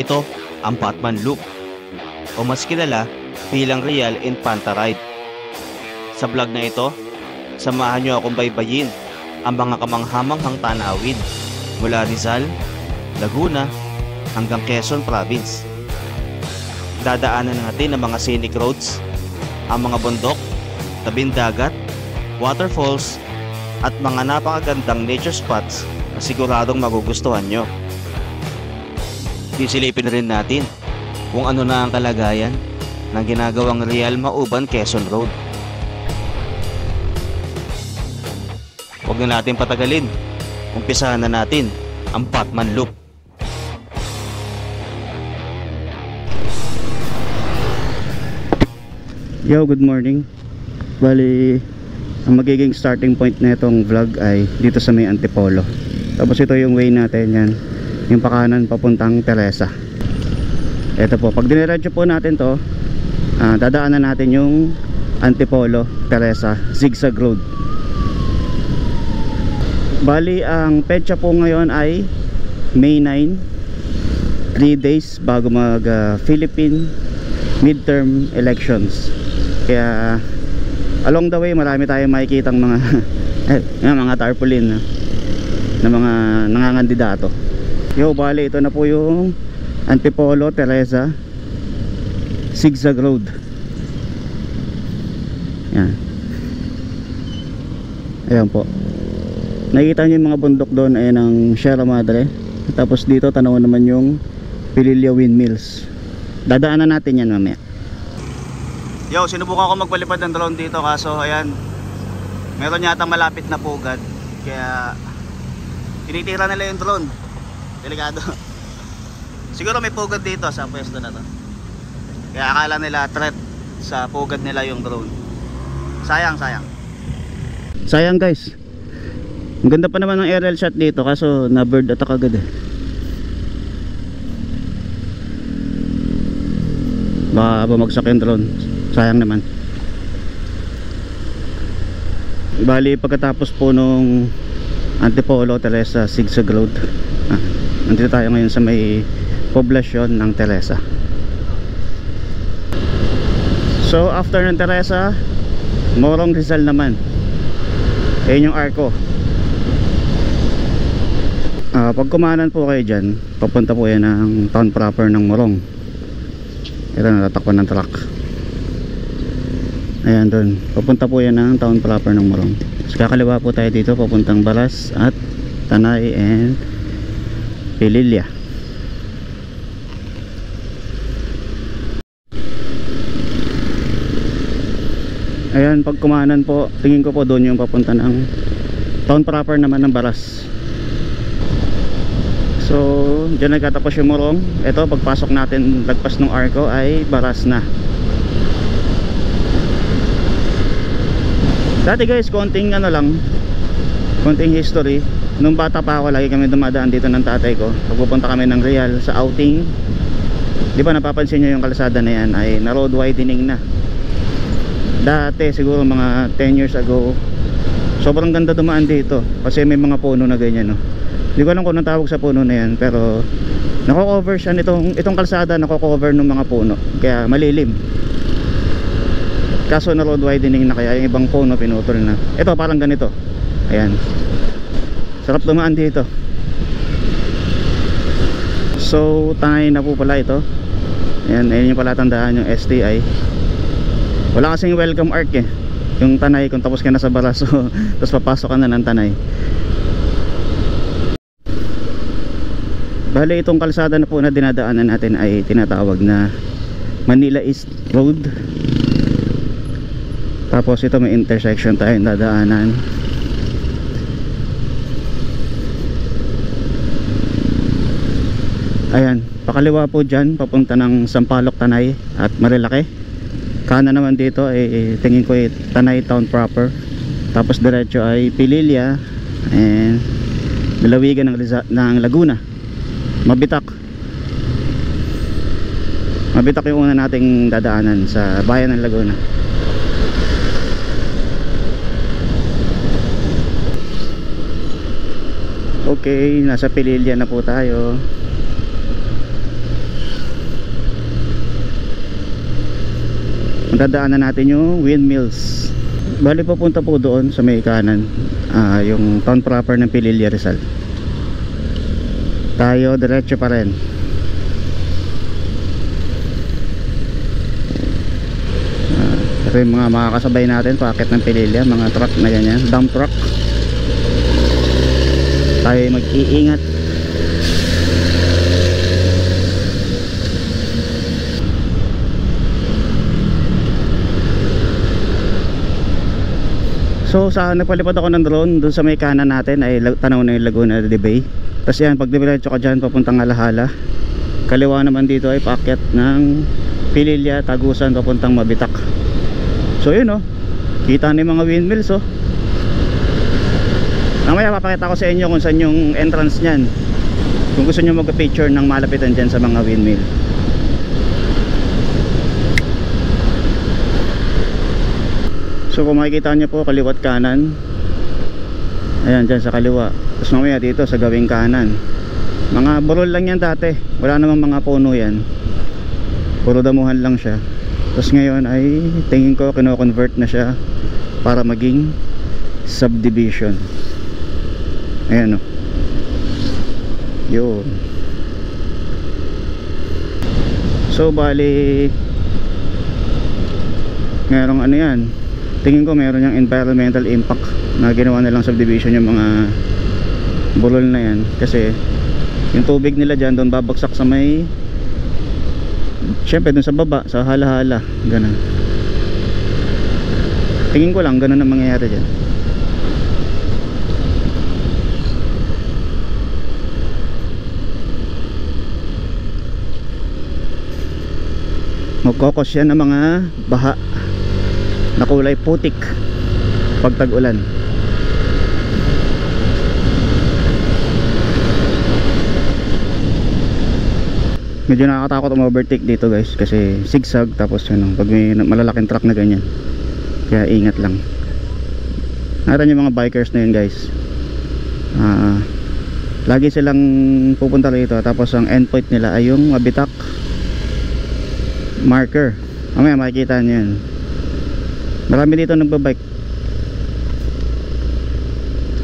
Ito ang Batman Loop o mas kilala bilang Real Infanta Ride. Sa vlog na ito, samahan nyo akong baybayin ang mga kamanghamanghang tanawin mula Rizal, Laguna hanggang Quezon Province. Dadaanan natin ang mga scenic roads, ang mga bundok, tabing dagat, waterfalls at mga napakagandang nature spots na siguradong magugustuhan nyo. Sisilipin rin natin kung ano na ang kalagayan ng ginagawang Real Mauban Quezon Road. Huwag na natin patagalin, umpisahan na natin ang Batman Loop. Yo, good morning. Bali, ang magiging starting point na itong vlog ay dito sa may Antipolo. Tapos ito yung way natin, yan yung pakanan papuntang Teresa. Ito po, pag diniretso po natin to, dadaanan natin yung Antipolo, Teresa, zigzag road. Bali, ang petsa po ngayon ay May 9, 3 days bago mag Philippine midterm elections. Kaya along the way marami tayong makikitang mga mga tarpaulin na mga nangangandidato. Yo, bali ito na po yung Antipolo, Teresa zigzag road. Yan. Ayan po. Nakikita nyo yung mga bundok doon, ayan ang Sierra Madre. Tapos dito tanawan naman yung Pililla Windmills. Dadaanan natin yan mamaya. Yo, sinubukan ko magpalipad ng drone dito kaso ayan, meron yata malapit na pugad. Kaya tinitira nila yung drone. Delikado. Siguro may pugad dito sa pwesto na to. Kaya akala nila threat sa pugad nila yung drone. Sayang Sayang guys. Ang ganda pa naman ng aerial shot dito kaso na bird attack agad eh. Baka bumagsak yung drone. Sayang naman. Bali pagkatapos po nung Antipolo, Teresa zigzag road, nandito tayo ngayon sa may poblasyon ng Teresa. So after ng Teresa, Morong Rizal naman. Ayun yung arko. Pag kumanan po kayo dyan, papunta po yan ng town proper ng Morong. Ito natatakpan ng truck. Ayan doon, papunta po yan ng town proper ng Morong. Tapos kakaliwa po tayo dito papuntang Balas at Tanay and Pililla. Ayan, pag kumanan po, tingin ko po doon yung papunta ng town proper naman ng Balas. So, dyan nagkatapos yung Morong. Ito, pagpasok natin, lagpas ng arko ay Baras na. Dati guys, konting history. Nung bata pa ako, lagi kami dumadaan dito ng tatay ko. Pagpupunta kami ng Real sa outing. Di ba napapansin nyo yung kalsada na yan ay na road widening na. Dati, siguro mga 10 years ago, sobrang ganda dumaan dito. Kasi may mga puno na ganyan, no? Hindi ko alam kung anong tawag sa puno na yan, pero nako-cover siya itong kalsada, nako-cover ng mga puno, kaya malilim. Kaso na road widening na, kaya yung ibang puno pinutol na. Ito parang ganito. Ayan, sarap dumaan dito. So Tanay na po pala ito. Ayan, ayun yung pala tandaan yung STI. Wala kasing welcome arc eh yung Tanay kung tapos ka na sa Baras. So, tapos papasok ka na ng Tanay. Bale, itong kalsada na po na dinadaanan natin ay tinatawag na Manila East Road. Tapos ito may intersection tayong dadaanan. Ayan, pakaliwa po dyan papunta ng Sampaloc, Tanay at Marilake. Kanan naman dito ay tingin ko ay Tanay Town proper. Tapos diretso ay Pililla and lalawigan ng Laguna. Mabitak yung una nating dadaanan sa bayan ng Laguna. Okay, nasa Pililla na po tayo. dadaanan natin yung windmills. Bali papunta po doon sa may kanan, yung town proper ng Pililla, Rizal. Tayo diretso pa rin. Ito yung mga makakasabay natin paakit ng Pililla, mga truck na ganyan, dump truck. Tayo mag-iingat. So sa nagpalipad ako ng drone doon sa may kanan natin ay tanaw na yung Laguna de Bay. Tapos yan, pag diretso ka dyan papuntang Alahala, kaliwa naman dito ay paakyat ng Pililla, Tagusan papuntang Mabitak. So yun oh, kita na yung mga windmills oh. Mamaya papakita ko sa inyo kung saan yung entrance nyan, kung gusto nyo mag-picture ng malapitan dyan sa mga windmill. So kung makikita nyo po kaliwat kanan, ayan dyan sa kaliwa. Tapos mamaya dito sa gawing kanan, mga burol lang yan dati, wala namang mga puno yan, puro damuhan lang siya. Tapos ngayon ay tingin ko kino-convert na siya para maging subdivision. Ayan o, yun. So bali merong ano yan, tingin ko meron yung environmental impact na ginawa nilang subdivision yung mga bulol na yan. Kasi yung tubig nila dyan doon babagsak sa may, syempre doon sa baba, sa Halahala, ganun. Tingin ko lang ganun ang mangyayari dyan. Magkokos yan ng mga baha na kulay putik pag tag-ulan. Medyo nakakatakot overtake dito guys, kasi zigzag, tapos ano, pag may malalaking truck na ganyan, kaya ingat lang. Nakita yung mga bikers na yun guys, lagi silang pupunta rito, tapos ang endpoint nila ay yung Mabitak marker. Mamaya makikita nyo yan, marami dito nagbabike.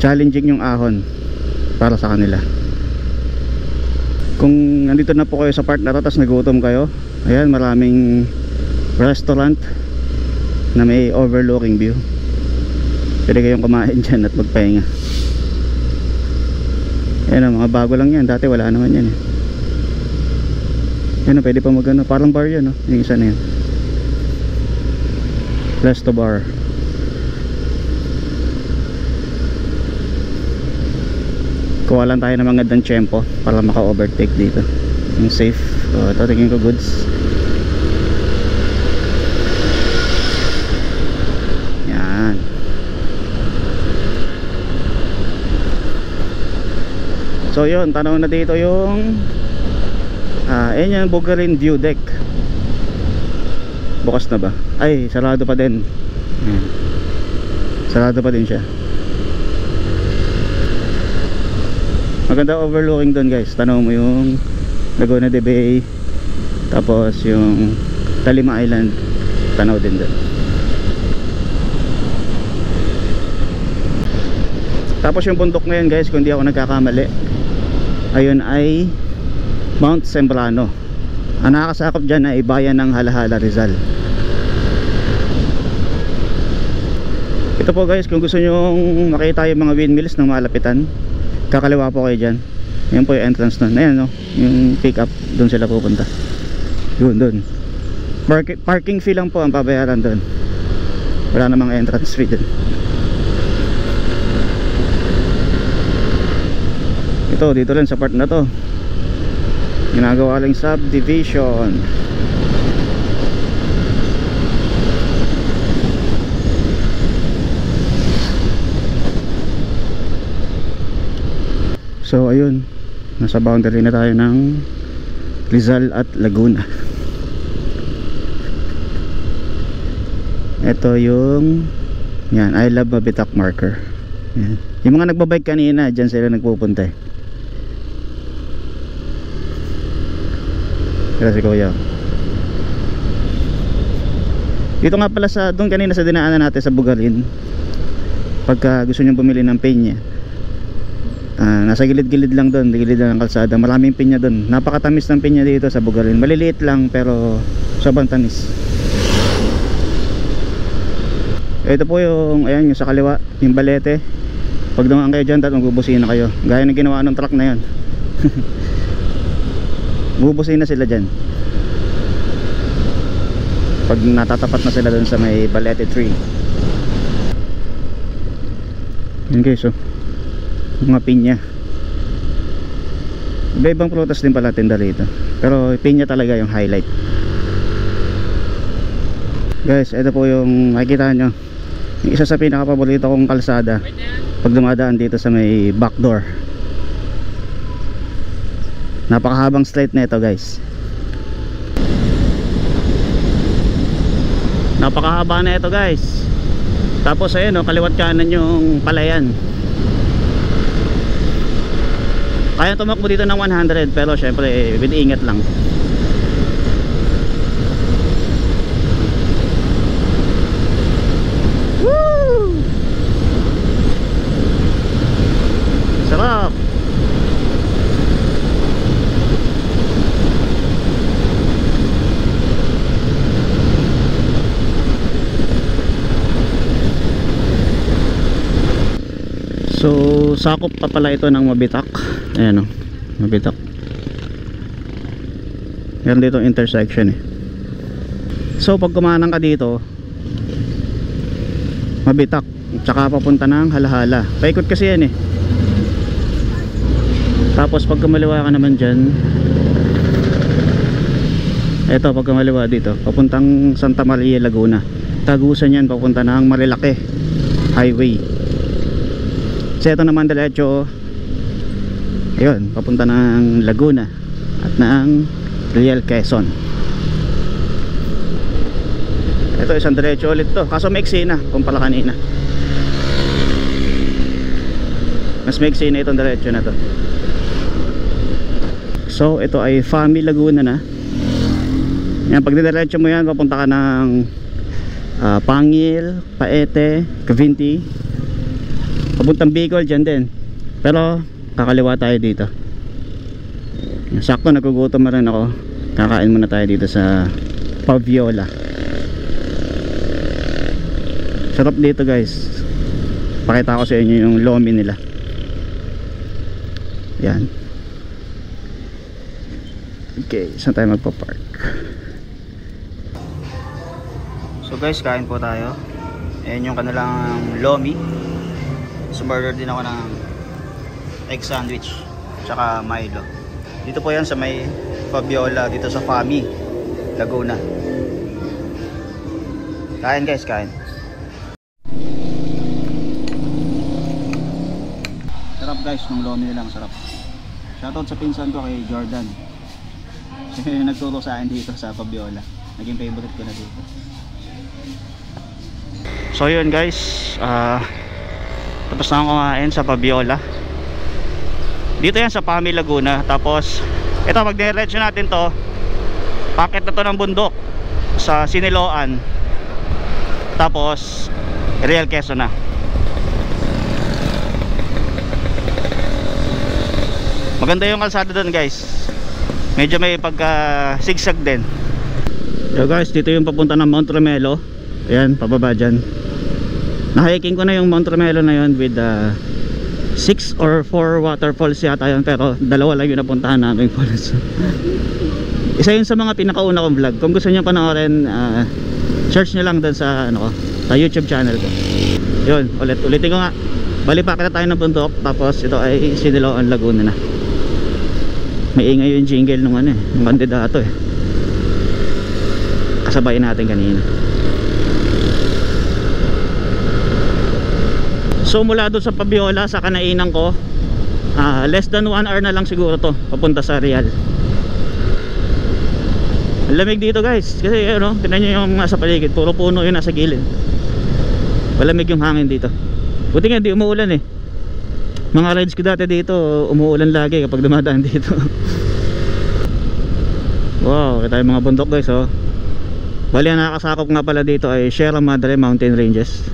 Challenging yung ahon para sa kanila. Kung nandito na po kayo sa part na to, tapos nagutom kayo, ayan, maraming restaurant na may overlooking view. Pwede kayong kumain dyan at magpahinga. Ayan, mga bago lang yan, dati wala naman yan eh. Ayan, pwede pa magano, parang bar yun, no? Yung isa na yan, Resto Bar. Kuha lang tayo ng mga tiyempo para maka-overtake dito, yung safe. So ito, tingin ko goods. Yan. So yun, tanaw na dito yung ayan yung Bugarin View Deck. Bukas na ba? Ay, sarado pa din. Ayan. Sarado pa din siya. Maganda overlooking doon guys. Tanaw mo yung Laguna de Bay, tapos yung Talima Island, tanaw din doon. Tapos yung bundok ngayon guys, kung di ako nagkakamali, ayun ay Mount Sembrano. Ang nakakasakop dyan ay bayan ng Halahala, Rizal. Ito po guys, kung gusto nyo makita yung mga windmills ng malapitan, kakaliwa po kayo dyan. Yan po yung entrance nun. Ayan no, yung pick up, doon sila pupunta. Yun, doon. Parking fee lang po ang pabayaran doon. Wala namang entrance fee doon. Ito, dito rin sa part na to, ginagawa lang subdivision. So ayun, nasa boundary na tayo ng Rizal at Laguna. Ito yung yan, I love Mabitak marker. Yan. Yung mga nagbabike kanina, dyan sila nagpupunta eh. Kaya si Kuya, Dito nga pala sa doon kanina sa dinaanan natin sa Bugarin, pagka gusto nyo bumili ng pinya, nasa gilid-gilid lang doon, gilid lang ng kalsada, maraming pinya doon. Napakatamis ng pinya dito sa Bugarin, maliliit lang pero sobrang tamis. Ito po yung, ayan, yung sa kaliwa, yung Balete. Pag dumaan kayo dyan, magbubusina kayo, gaya ng ginawa ng truck na yan. Bubusina sila dyan pag natatapat na sila dun sa may Balete tree. Yun guys, oh, mga pinya. Iba-ibang prutas din pala tinda rito, pero pinya talaga yung highlight. Guys, ito po yung makikita nyo, yung isa sa pinaka-paborito kong kalsada pag dumadaan dito sa may backdoor. Napakahabang straight na ito guys, napakahaba na ito guys. Tapos ayun, oh, kaliwat kanan yung palayan. Kaya tumakbo dito ng 100, pero syempre with ingat lang. Woo! Sarap. So sakop pa pala ito ng Mabitak. Ayan, oh, Mabitak. Meron dito intersection eh. So pag kumanang ka dito Mabitak, tsaka papunta ng Halahala, paikot kasi yan eh. Tapos pag kumaliwa ka naman dyan, eto, pag kumaliwa dito papuntang Santa Maria, Laguna. Tagusan yan, papunta ng Marilake Highway. So ito naman diretso, ayun, papunta ng Laguna at ng Real Quezon. Ito isang diretso ulit to, kaso maiksi na kumpara kanina. Mas maiksi na itong diretso na to. So ito ay Fami Laguna na. Yan, pag diretso mo yan, papunta ka ng Pangil, Paete, Cavinti, papuntang Bicol dyan din. Pero kakaliwa tayo dito. Sakto, nagugutom na rin ako. Kakain muna tayo dito sa Paviola. Sarap dito guys. Pakita ko sa inyo yung lomi nila. Yan. Okay, saan tayo magpa-park? So guys, kain po tayo. Ayan yung kanilang lomi. Sumorder din ako ng egg sandwich tsaka Milo. Dito po yan sa may Fabiola, dito sa Fami Laguna. Kain guys, kain. Sarap guys, ng lomi nilang sarap. Shoutout sa pinsan ko kay Jordan. Siya yung nagturo sa akin dito sa Fabiola. Naging favorite ko na dito. So yun guys, tapos na akong kumain sa Fabiola. Dito yan sa Fami Laguna. Tapos ito, pag diretso natin to, packet na to ng bundok sa Siniloan. Tapos Real Quezon na. Maganda yung kalsada doon guys. Medyo may pagka sigsag din. So guys, dito yung papunta ng Mount Romelo. Ayan, pababa dyan. Na-hiking ko na yung Mount Romelo na yun with 6 or 4 waterfalls yata yun, pero dalawa lang yung napuntahan namin falls. Isa yun sa mga pinakauna kong vlog. Kung gusto nyo panoorin, search nyo lang doon sa, sa YouTube channel ko. Yun, ulitin ko nga. Bali, pakita tayo ng bundok. Tapos ito ay Siniloan, Laguna na. May ingay yung jingle nung ng kandidato eh. Kasabayin natin kanina. So mula doon sa Pabiola sa kanainan ko, less than 1 hour na lang siguro to papunta sa Real. Lamig dito guys, kasi tingnan nyo yung nasa paligid, puro puno yung nasa gilid. Malamig yung hangin dito. Buti nga di umuulan eh. Mga rides ko dati dito, umuulan lagi kapag dumadaan dito. Wow, kita yung mga bundok guys, oh. Bali ang nakakasakop nga pala dito ay Sierra Madre Mountain Ranges.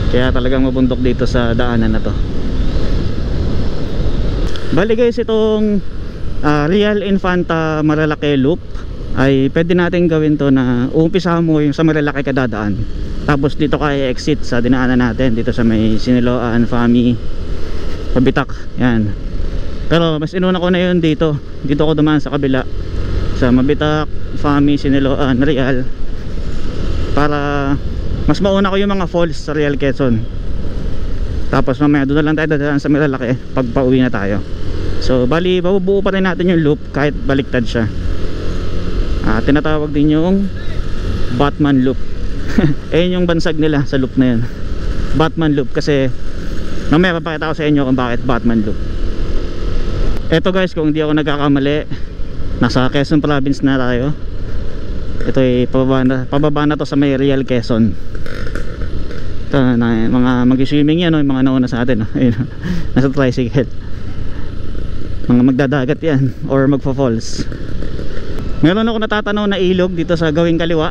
Kaya talagang mabundok dito sa daanan na to. Bali guys, itong Real Infanta Marilake Loop ay pwede natin gawin to na uumpisahan mo yung sa Marilake ka dadaan, tapos dito ka i-exit sa dinaanan natin dito sa may Siniloan, Fami, Pabitak, yan. Pero mas inuna ko na yun dito ako dumaan sa kabila sa Mabitak, Fami, Siniloan, Real, para mas mauna ko yung mga falls sa Real Quezon. Tapos mamaya doon na lang tayo dadaan sa Marilake pag pauwi na tayo. So bali babubuo pa rin natin yung loop kahit baliktad siya. Tinatawag din yung Batman Loop. Ayun yung bansag nila sa loop na yun, Batman Loop, kasi mamaya papakita ko sa inyo kung bakit Batman Loop. Eto guys, kung hindi ako nagkakamali, nasa Quezon Province na tayo. Ito ay pababa na to sa may Real Quezon. Ito na mga mag-swimming yan, yung mga nauna sa atin. Ayun, nasa tricycle, mga magdadagat yan or magfa-falls. Meron ako natatanaw na ilog dito sa gawing kaliwa.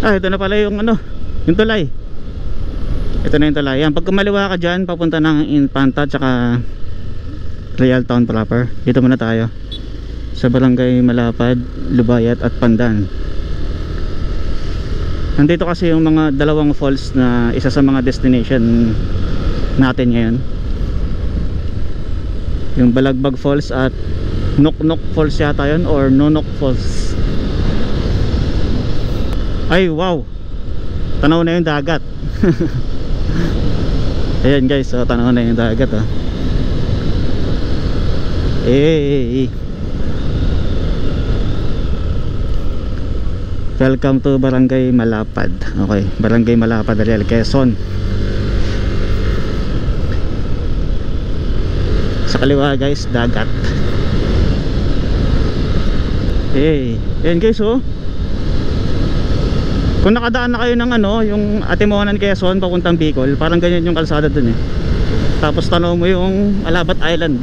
Ito na pala yung yung tulay. Ito na yung tulay. Yan, pag kumaliwa ka dyan, papunta ng Infanta tsaka Real Town proper. Dito muna tayo sa Barangay Malapad, Lubayat at Pandan. Nandito kasi yung mga dalawang falls na isa sa mga destination natin ngayon, yung Balagbag Falls at Noknok Falls yata yun, or Nonok Falls. Ay wow, tanaw na yung dagat. Ayan guys, so tanaw na yung dagat Welcome to Barangay Malapad. Okay, Barangay Malapad, Real Quezon. Sa kaliwa guys, dagat. Ayan guys, kung nakadaan na kayo ng yung Atimonan Quezon papuntang Bicol, parang ganyan yung kalsada dun Tapos tanaw mo yung Alabat Island.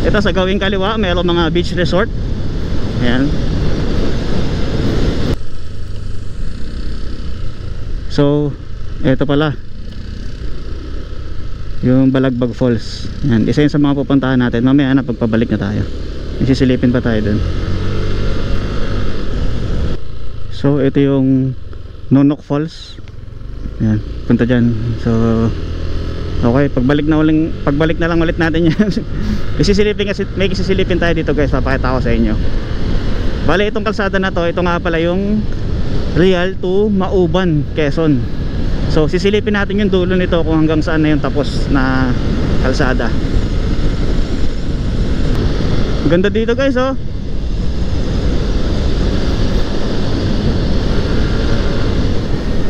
Ito sa gawing kaliwa, mayroong mga beach resort. Ayan. So, ito pala yung Balagbag Falls. Ayan, isa yun sa mga pupuntahan natin. Mamaya na pagpabalik na tayo, isisilipin pa tayo dun. So, ito yung Nonok Falls. Ayan, punta dyan. So, okay, pagbalik na lang ulit natin yan. Isisilipin kasi, may isisilipin tayo dito guys, papakita ko sa inyo. Bale, itong kalsada na to, ito nga pala yung Real to Mauban, Quezon. So sisilipin natin yung dulo nito kung hanggang saan na yung tapos na kalsada. Ganda dito guys,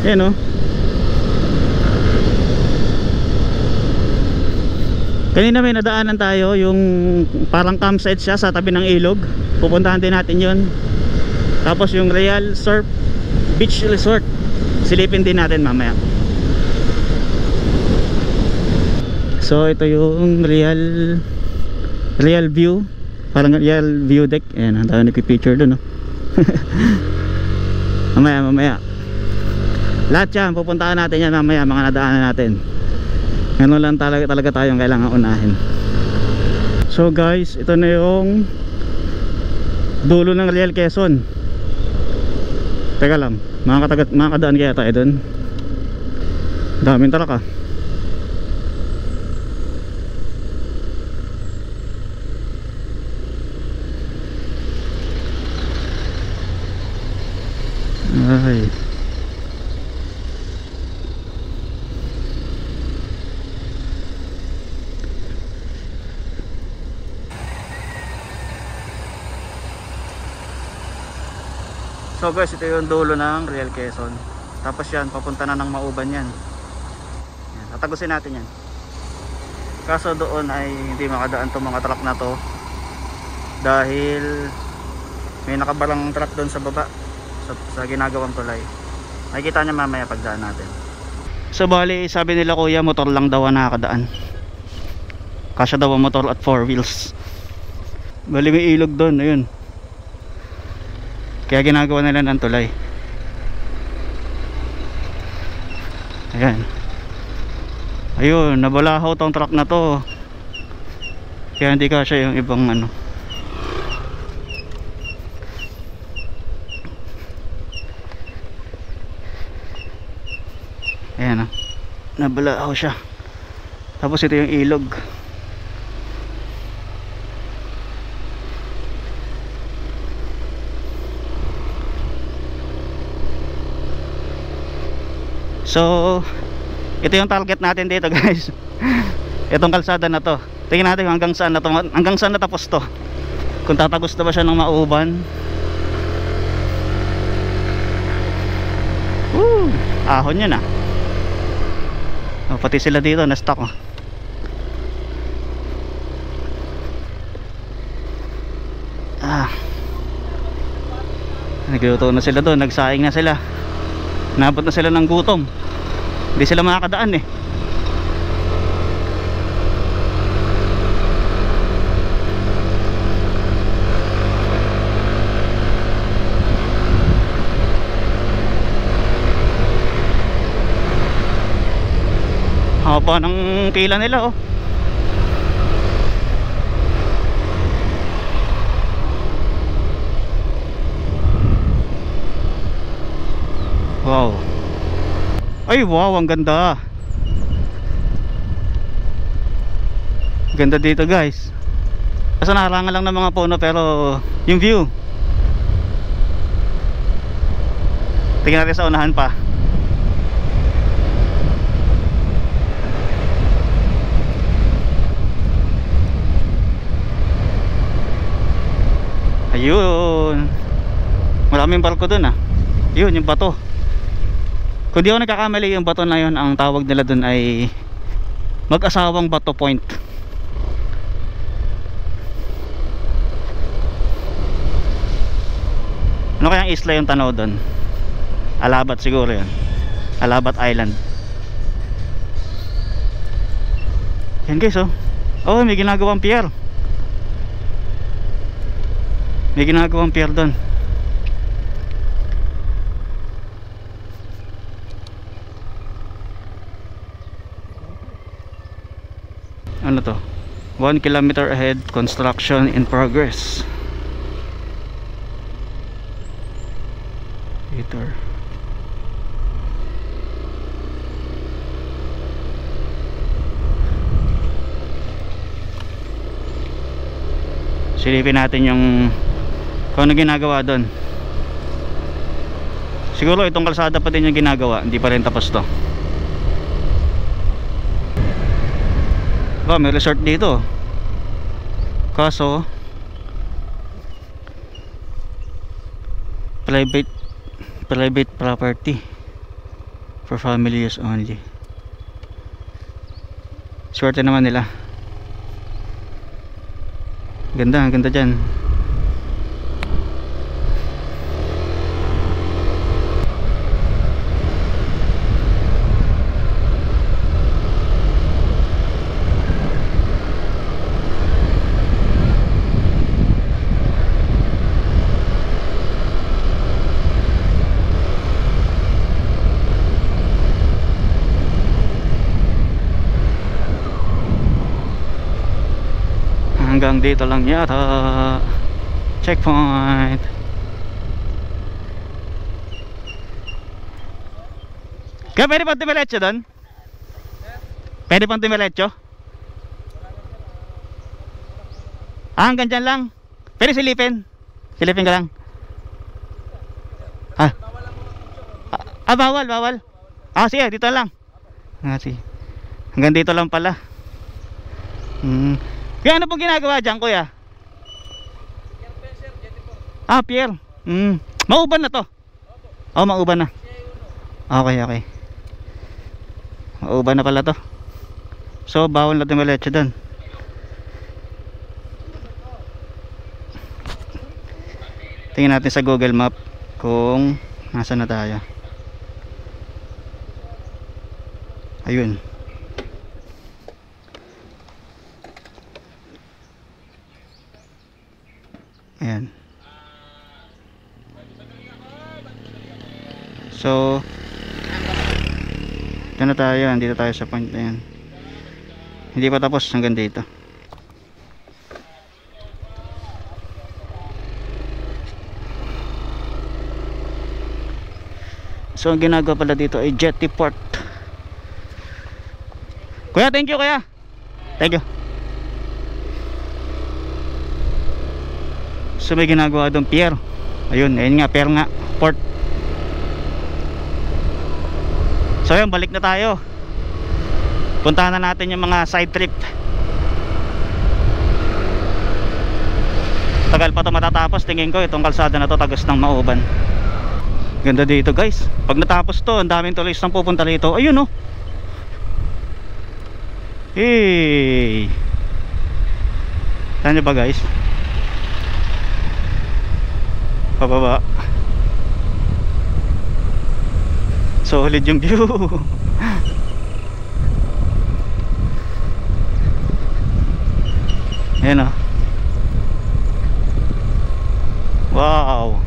Ayan Kanina may nadaanan tayo, yung parang campsite siya sa tabi ng ilog. Pupuntahan din natin yun. Tapos yung Real Surf Beach Resort, silipin din natin mamaya. So ito yung Real View, parang Real View Deck. Ayan, ang dami nagpipicture dun mamaya lahat yan pupuntahan natin yan mamaya, mga nadaanan natin. Ngayon lang talaga tayong kailangan unahin. So guys, ito na yung dulo ng Real Quezon. Teka lang, makakadaan kaya tayo dun? Daming talaka. Ay. So guys, ito yung dulo ng Real Quezon. Tapos yan, papunta na ng Mauban yan. Tatagusin natin yan. Kaso doon ay hindi makadaan tong mga truck na to dahil may nakabarang truck doon sa baba sa ginagawang tulay. Makikita niya mamaya pagdaan natin. So bali, sabi nila kuya, motor lang daw ang nakakadaan. Kasya daw ang motor at 4 wheels. Bali may ilog doon, ayun. Kaya ginagawa nila ng tulay. Ayan. Ayun, nabalahaw tong truck na to. Kaya hindi kasya yung ibang ano. Ayan, nabalahaw siya. Tapos ito yung ilog. So ito yung target natin dito guys. Itong kalsada na to. Tingnan natin hanggang saan na to, hanggang saan natapos to. Kung tatagos na ba siya ng mauban. Ahon yun ah. Oh, pati sila dito na stuck oh. Nagluto na sila doon, nagsaing na sila. Nabot na sila ng gutom. Hindi sila makakadaan eh. Haba ng kila nila oh. Wow. Ay wow, ang ganda. Ganda dito guys. Kasi naharangan lang ng mga puno pero yung view. Tingnan natin sa unahan pa. Ayun. Maraming barko dun ah. Yun yung bato. Kung di ako nagkakamali, yung bato na yun, ang tawag nila dun ay Mag-asawang Bato Point. Ano kayang isla yung tanaw dun? Alabat siguro yun. Alabat Island. Yan guys oh. Oh, may ginagawang pier. May ginagawang pier dun. Ano to? 1 kilometer ahead, construction in progress. Later. Silipin natin yung kung ano ginagawa doon. Siguro itong kalsada pa din yung ginagawa, hindi pa rin tapos to. May resort dito. Kaso private property for family use only. Swerte naman nila. Ganda, ganda dyan. Hanggang dito lang yata. Checkpoint. Kaya pwede pang dumiretso doon? Pwede pang dumiretso? Hanggang dyan lang? Pwede silipin? Silipin ka lang? Bawal, bawal. Sige, dito lang. Sige. Hanggang dito lang pala. Kaya ano pong ginagawa dyan kuya? Pier. Mauban na to? Mauban na. Okay. Mauban na pala to. So bawal natin maletsa doon. Tingnan natin sa Google Map kung nasaan na tayo. Ayun. Ayan. So dito na tayo, dito tayo sa point na yan. Hindi pa tapos hanggang dito. So ang ginagawa pala dito ay jetty port. Kuya, thank you kuya. Thank you. So may ginagawa doon pier. Ayun, ayun nga, pier nga, port. So yun, balik na tayo. Puntahan na natin yung mga side trip. Tagal pa to matatapos, tingin ko itong kalsada na to tagos ng Mauban. Ganda dito guys. Pag natapos to, ang daming tuloy nang pupunta dito. Ayun oh. Hey. Saan nyo ba guys? Pababa. Solid yung view. Ayan oh. Wow.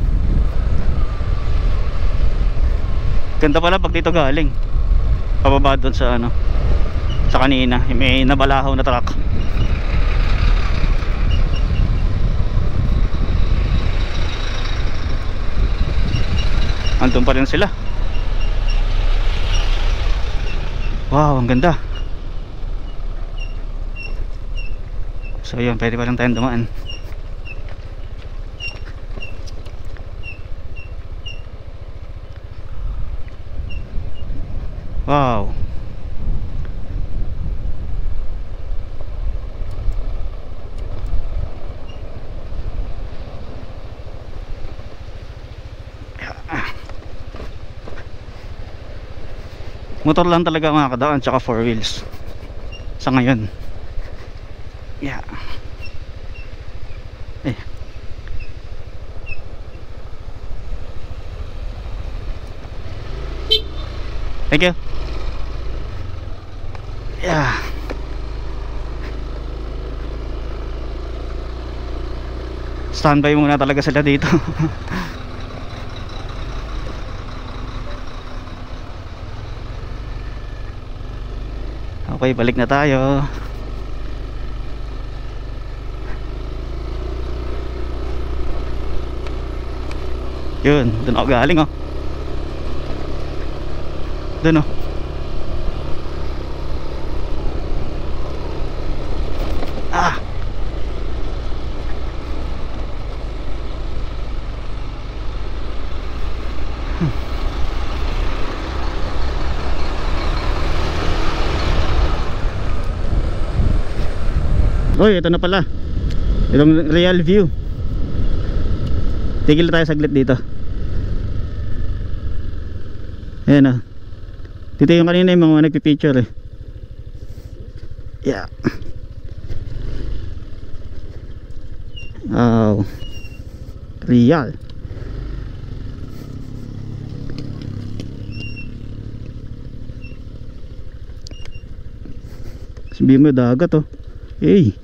Ganda pala pag dito galing. Pababa doon sa ano, sa kanina may nabalahaw na truck. Andun pa rin sila. Wow, ang ganda. So yun, pwede pa lang tayong dumaan. Wow. Motor lang talaga mga kadaan, tsaka 4 wheels sa ngayon. Yeah. Eh. Thank you. Yeah. Standby muna talaga sila dito. Okay, balik na tayo. Yun, doon ako galing oh. Doon oh. Ah. Oy, ito na pala. Itong real view. Tigil tayo saglit dito. Ayan o. Dito yung kanina yung mga nagpipicture eh. Yeah. Wow. Real. Sabihin mo dagat oh. Hey.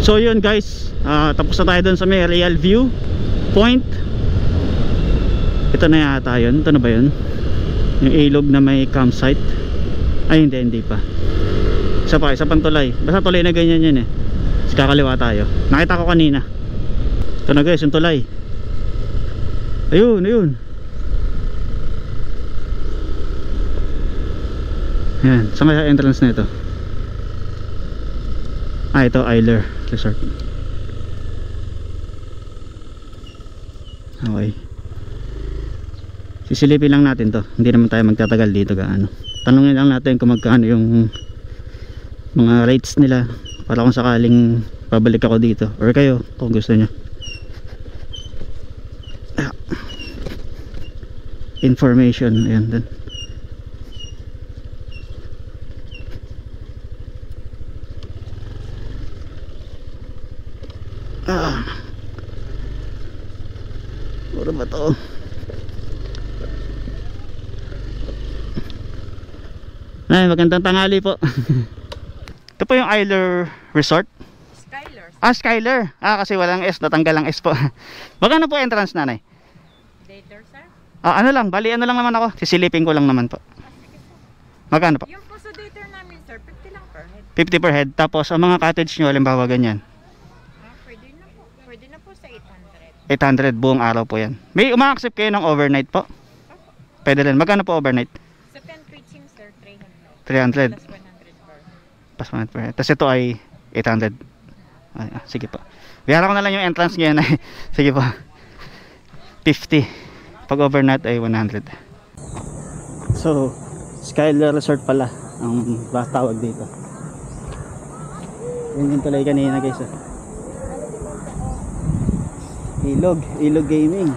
So yun guys, tapos na tayo dun sa may real view point. Ito na yata yun. Ito na ba yun? Yung ilog na may campsite. Ay hindi pa. Isa pa, isa pang tulay. Basta tulay na ganyan yun eh. Kasi kakaliwa tayo. Nakita ko kanina. Ito na guys, yung tulay. Ayun, ayun. Yan, saan kaya entrance na ito? Ah, ito Isler Resort. Okay. Sisilipin lang natin to. Hindi naman tayo magtatagal dito gaano. Tanungin lang natin kung magkano yung mga rates nila para kung sakaling pabalik ako dito, or kayo kung gusto nyo. Information, ayan din. Puro ba to? Ay, magandang tanghali po. Ito po yung Isler Resort. Skyler. Skyler. Kasi walang S, natanggal ang S po. Magkano po entrance, nanay? Later, sir. Ano lang, bali ano lang naman ako. Sisilipin ko lang naman po. Magkano po? Yung po sa dater namin, sir, 50 lang per head. 50 per head. Tapos ang mga cottage nyo, halimbawa ganyan. Pwede na po. Pwede na po sa 800. 800 buong araw po yan. May uma-accept kayo ng overnight po? Pwede rin. Magkano po overnight? Sa 10 preaching, sir, 300. 300. Plus 100 per head. Pas 100 per head. Tapos ito ay 800. Sige po. Biyara ko na lang yung entrance ngayon. Sige po. 50. Pag overnight ay 100. So, Skyler Resort pala ang tawag dito. Yun yung tuloy kanina guys. Ilog Gaming.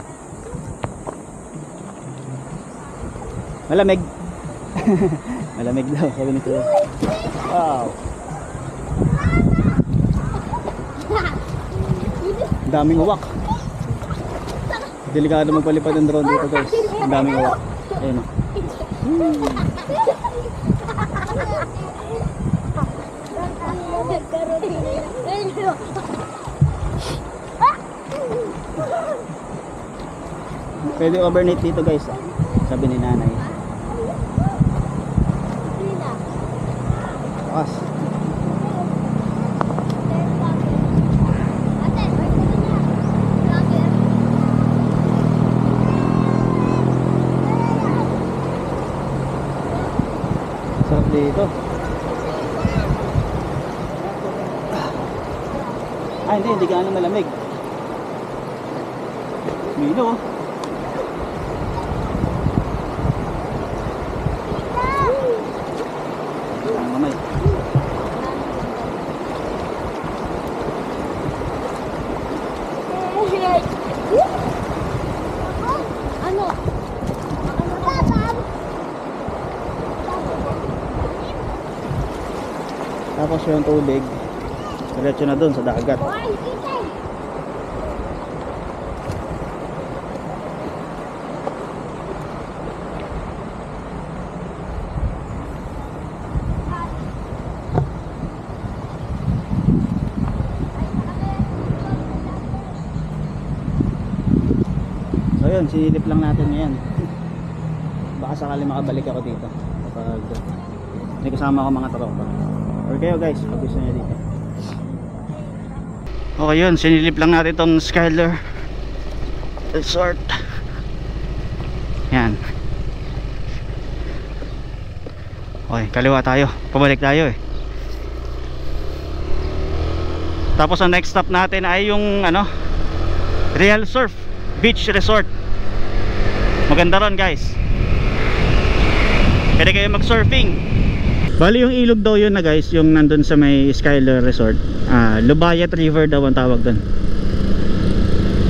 Malamig. Malamig daw, sabi nito. Wow. Daming uwak. Delikado magpalipad ng drone dito guys. Ang daming uwak. Ayun o. Pwede overnight dito guys. Sabi ni nanay. Takas. Sarap dito. Hindi gaano malamig. Milo. Mamay. Ano? Tapos yung tubig diretso na doon sa dagat. So yun, sinilip lang natin ngayon. Baka sakali makabalik ako dito kapag may kasama ako mga tropa. Or kayo guys, pag gusto nyo dito. Okay yun, sinilip lang natin itong Skyler Resort. Yan. Okay, kaliwa tayo. Pabalik tayo eh. Tapos ang next stop natin ay yung Real Surf Beach Resort. Maganda ron guys. Pwede kayo mag-surfing. Bali yung ilog daw yun na guys, yung nandun sa may Skyler Resort. Lubayat River daw ang tawag doon.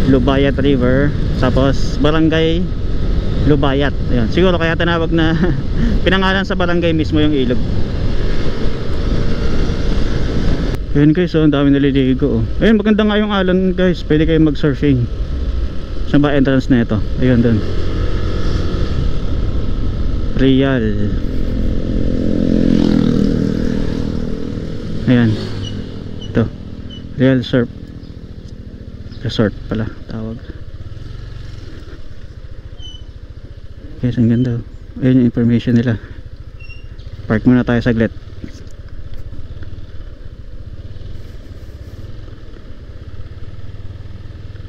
Lubayat River. Tapos barangay Lubayat. Ayun. Siguro kaya tinawag na pinangalan sa barangay mismo yung ilog. Ayun guys, ang dami naliligo. Ayun, maganda nga yung alon guys. Pwede kayo mag-surfing. Saan ba entrance na ito? Ayun doon. Real. Ayan. Ito. Real Surf Resort pala tawag. Guys, ang ganda. Ayun yung information nila. Park muna tayo saglit.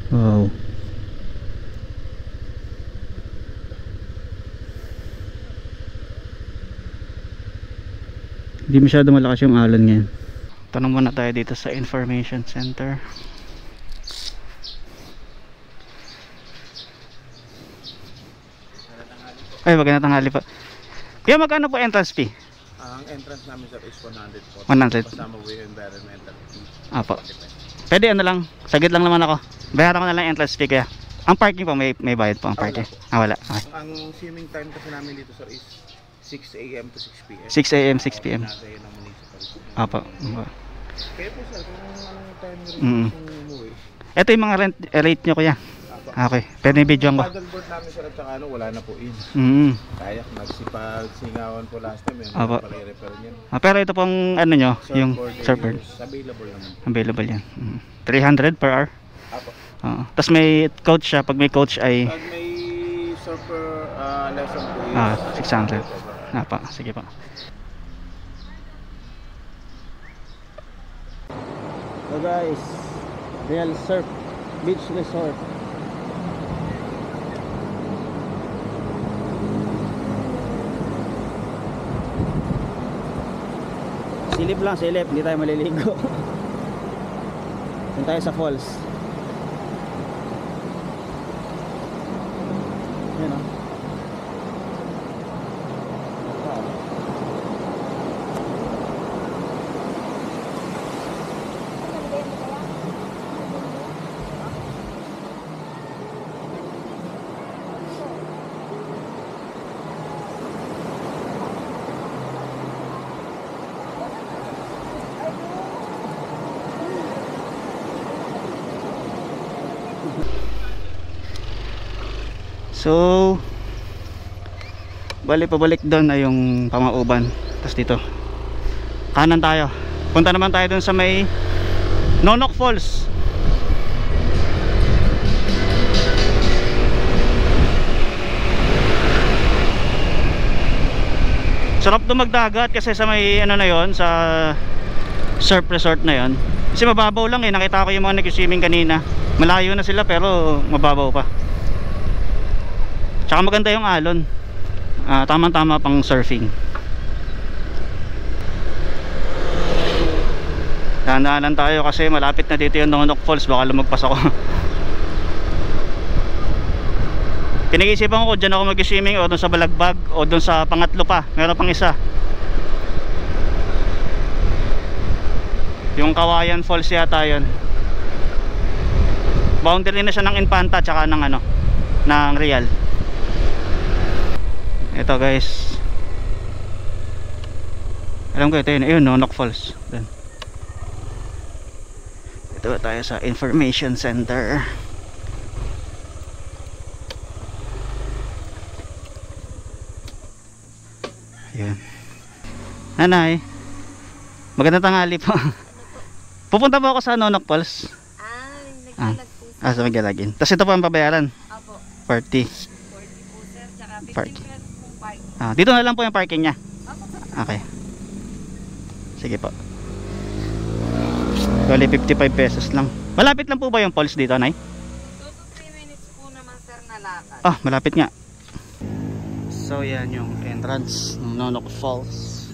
Wow. Hindi masyado malakas yung alon ngayon. Tanong muna tayo dito sa information center. Ay, magandang tanghali po. Kaya magkano po entrance fee? Ang entrance namin sir is 100 po. 100. Kasama po yung environmental fee. Apo. Pwede ano lang, saglit lang naman ako. Bayaran ko na lang entrance fee kaya. Ang parking po, may bayad po ang parking. Wala. Okay. Ang swimming time kasi namin dito sir is 6 a.m. to 6 p.m. 6 a.m. 6 p.m. Nasa yun ang municipal. Apo. Kaya po sir, kung anong time nyo Mm. rin umuwi. Ito yung mga rate nyo kuya. Okay. Pwede yung video ko. Paddleboard namin sir at saka ano, wala na po in. Kaya nagsipag-singawan po last time yun. Apo. Pare-repair niyan. Pero ito pong ano nyo, yung Surfboard surfboard. is available naman. Available yan. 300 per hour. Apo. Tapos may coach siya. Pag may coach ay Pag may surfer lesson po is 600. Apa, sige pa. So guys, Real Surf Beach Resort. Silip lang, silip, hindi tayo maliligo. Doon tayo sa falls. Yan o. So balik pabalik doon ay yung Pamauban. Tapos dito kanan tayo. Punta naman tayo doon sa may Nonok Falls. Sarap doon magdagat kasi sa may ano na yon, sa surf resort na yon. Kasi mababaw lang eh. Nakita ko yung mga nag-swimming kanina. Malayo na sila pero mababaw pa. Tsaka maganda yung alon. Tama-tama pang surfing. Dahan-dahanan tayo kasi malapit na dito yung Nonok Falls. Baka lumagpas ako. Pinag-iisipan ko dyan ako mag-swimming o doon sa Balagbag o doon sa pangatlo pa. Meron pang isa. Yung Kawayan Falls yata yun. Boundary na siya ng Infanta tsaka ng ano, ng Real. Ito guys, alam ko ito yun, ayun, Nonok Falls. Ito ba tayo sa information center. Ayan. Nanay, magandang tanghali po. Pupunta po ako sa Nonok Falls. Naglalag po. Sa Maglalagin. Tapos ito po ang pabayaran. Apo. 40. 40 po sir, tsaka 15 Park. pesos po park. Dito na lang po yung parking niya. Apo. Okay. Sige po. Bali 55 pesos lang. Malapit lang po ba yung falls dito, Nay? 2 to 3 minutes po naman sir na lakad. Malapit nga. So yan yung entrance ng Nonok Falls.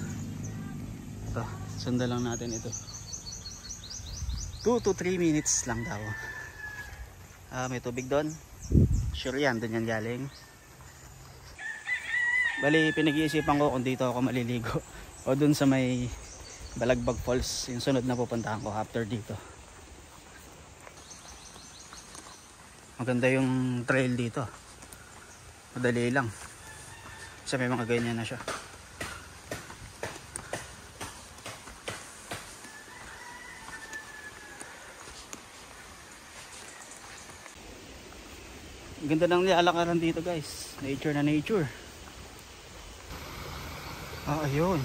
Ito, sundan lang natin ito. 2 to 3 minutes lang daw. May tubig doon. Sure yan, doon yan galing. Bali, pinag-iisipan ko kung dito ako maliligo o doon sa may Balagbag Falls, yung sunod na pupuntahan ko after dito. Maganda yung trail dito. Madali lang. Kasi may mga ganyan na siya. Ang ganda ng nilalakaran dito guys. Nature na nature. Ayun.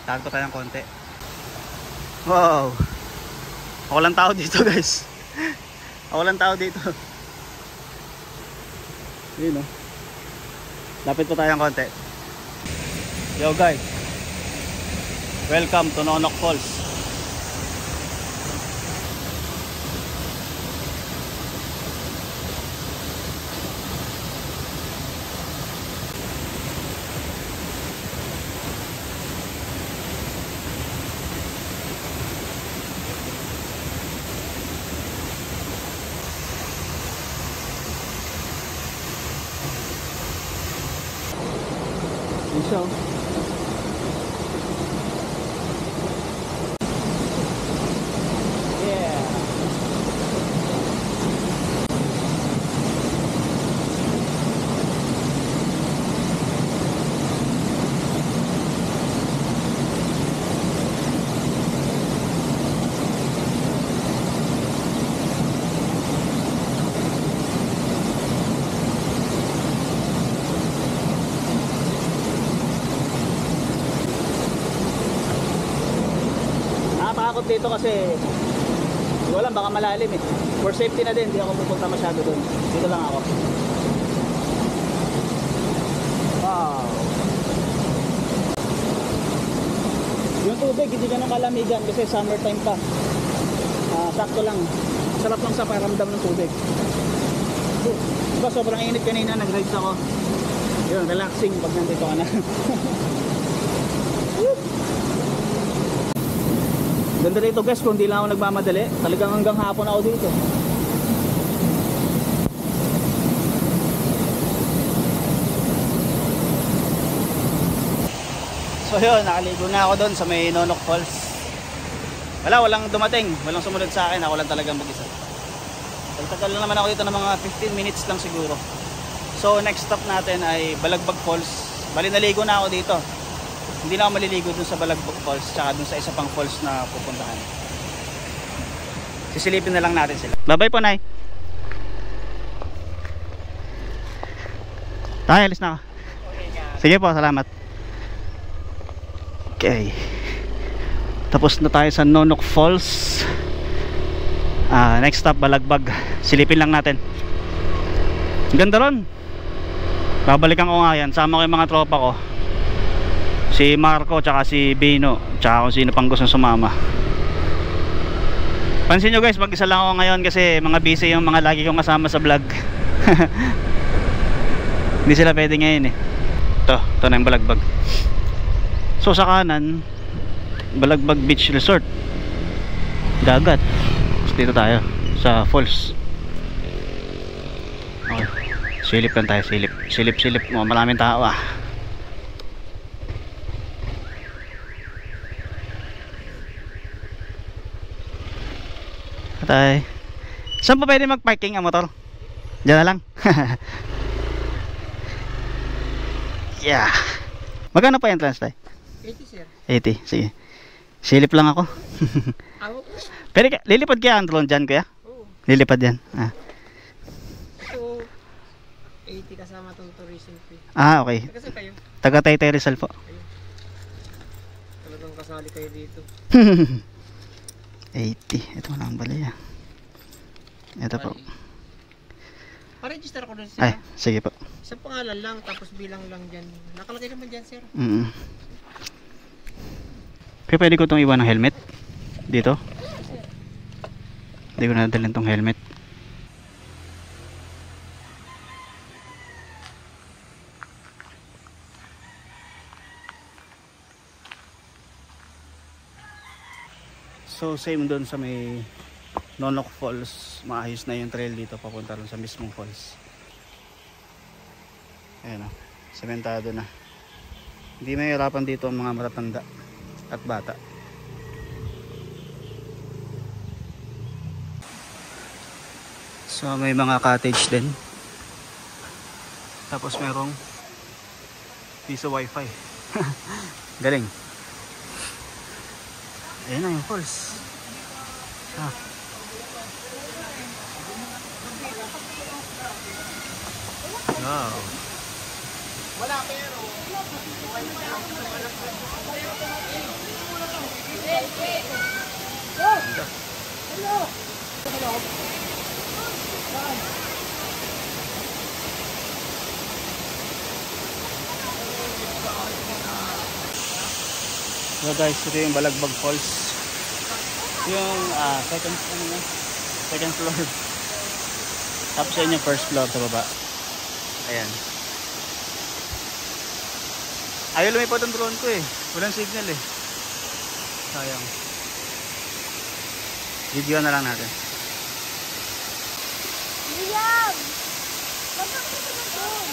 Tago tayong konti. Wow. Ako lang tao dito guys. Ako lang tao dito. Yun o. Lapit po tayong konti. Yo guys. Welcome to Nonok Falls. oh. Yeah. Nakatakot dito kasi wala, baka malalim eh. For safety na din, hindi ako pupunta masyado doon. Dito lang ako. Wow. Yung tubig, hindi ganun kalamigan kasi summertime pa. Sakto lang. Sarap lang sa pakiramdam ng tubig. Diba sobrang init kanina, nag-rides ako. Yun, relaxing pag nandito ka na. Ganda rito guys, kung di lang ako nagmamadali, talagang hanggang hapon ako dito. So yun, nakaligo na ako doon sa may Nonok Falls. Walang dumating, walang sumunod sa akin, ako lang talagang mag-isa. Tagal lang naman ako dito ng mga 15 minutes lang siguro. So next stop natin ay Balagbag Falls. Bali naligo na ako dito. Hindi na ako maliligo dun sa Balagbag Falls tsaka dun sa isa pang falls na pupuntahan. Sisilipin na lang natin sila. Bye bye po, Nay. Tayo, alis na ako. Sige po, salamat. Okay. Tapos na tayo sa Nonok Falls. Next stop Balagbag. Silipin lang natin. Ganda ron. Babalikan ko nga yan. Sama ko yung mga tropa ko. Si Marco tsaka si Bino, tsaka kung sino pang gusto sumama. Pansin nyo guys, mag-isa lang ako ngayon kasi mga busy yung mga lagi kong kasama sa vlog. Hindi sila pwede ngayon eh. Ito na yung Balagbag. So sa kanan, Balagbag Beach Resort, dagat. So, dito tayo sa falls. Okay. Silip lang tayo, silip. Maraming tao ah. Patay. Saan pa pwede mag-parking ang motor? Diyan na lang. Yeah. Magkano pa entrance tayo? 80 sir. 80, sige. Silip lang ako. Pero lilipad kaya ang drone dyan kuya? Oo. Lilipad yan. So, 80 kasama itong tourism fee. Okay. Kasi kayo, Taga Taytay Rizal po. talagang kasali kayo dito. 80. Ito lang balaya. Ito po. Pa-register ko dun Ay, sir. sige po. Isang pangalan lang, tapos bilang lang dyan. Nakalagay naman dyan sir. Kaya pwede ko itong iwan ng helmet dito. Hindi ko nadalhin itong helmet. So same doon sa may Nonok Falls, maayos na yung trail dito papunta rin sa mismong falls. Ayan o, sementado na. Hindi mahirapan dito ang mga matatanda at bata. So may mga cottage din. Tapos merong piso wifi. Galing. Ayan na yung falls. Wow. Wala pero. So guys, ito yung Balagbag Falls. Yung second floor. Tapos yun yung first floor sa baba. Ayan. Ayaw lumipad ang drone ko eh. Walang signal eh. Sayang. Video na lang natin. Liam! Bakit ka na doon?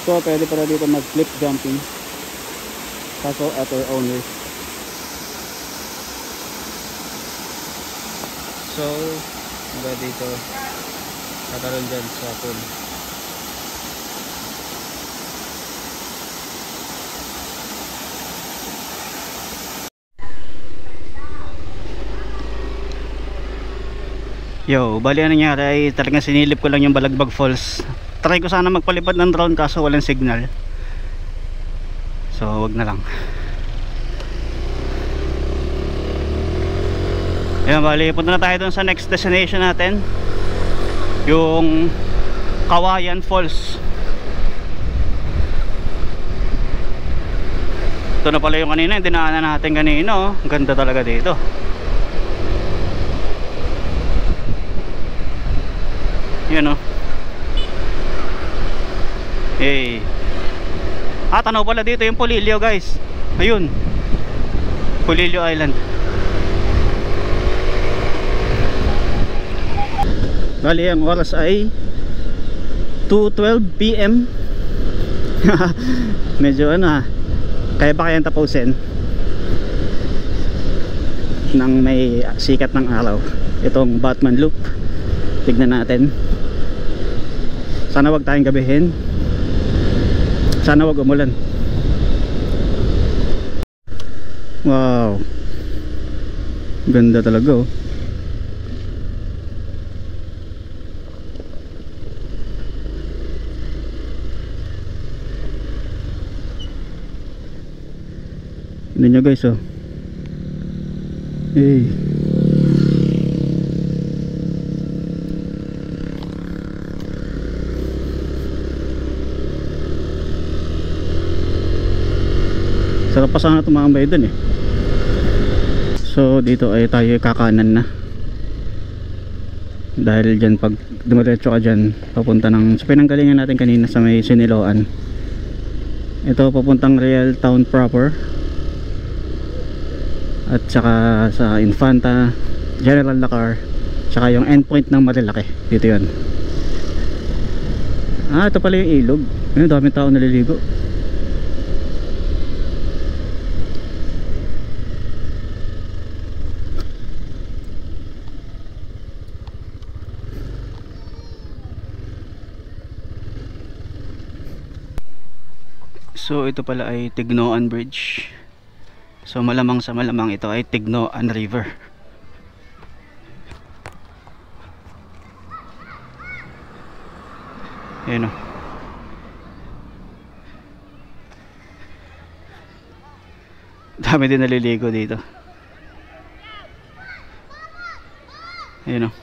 So pwede pala dito mag cliff jumping, kaso other owners. So mga dito kakaroon dyan sa pool. Yo, bali ang nangyari ay talagang sinilip ko lang yung Balagbag Falls. Try ko sana magpalipad ng drone kaso walang signal. So wag na lang. Ayan, bali punta na tayo dun sa next destination natin, yung Kawayan Falls. Ito na pala yung kanina, yung dinaanan natin kanina, oh. Ang ganda talaga dito. Yan, oh. Hey. Tanaw pala dito yung Polillo, guys. Ayun, Polillo Island. Bali ang oras ay 2:12 PM. Medyo kaya pa kayang tapusin nang may sikat ng araw itong Batman Loop. Tignan natin. Sana wag tayong gabihin. Sana wag umulan. Wow, ganda talaga, oh. Tignan nyo, guys, oh. Hey. Sarap pa sana tumambay dun, eh. So dito ay tayo kakanan na, dahil dyan pag dumiretso ka dyan papunta ng sa pinanggalingan natin kanina sa may Siniloan, ito papuntang Real Town proper, at saka sa Infanta, General Lacar, saka yung endpoint ng Marilaki. Dito yun. Ito pala yung ilog. Ayun, daming tao naliligo. So ito pala ay Tignoan Bridge. So malamang sa malamang ito ay Tignoan River. Ayan, oh. Dami din naliligo dito. Ayan, oh.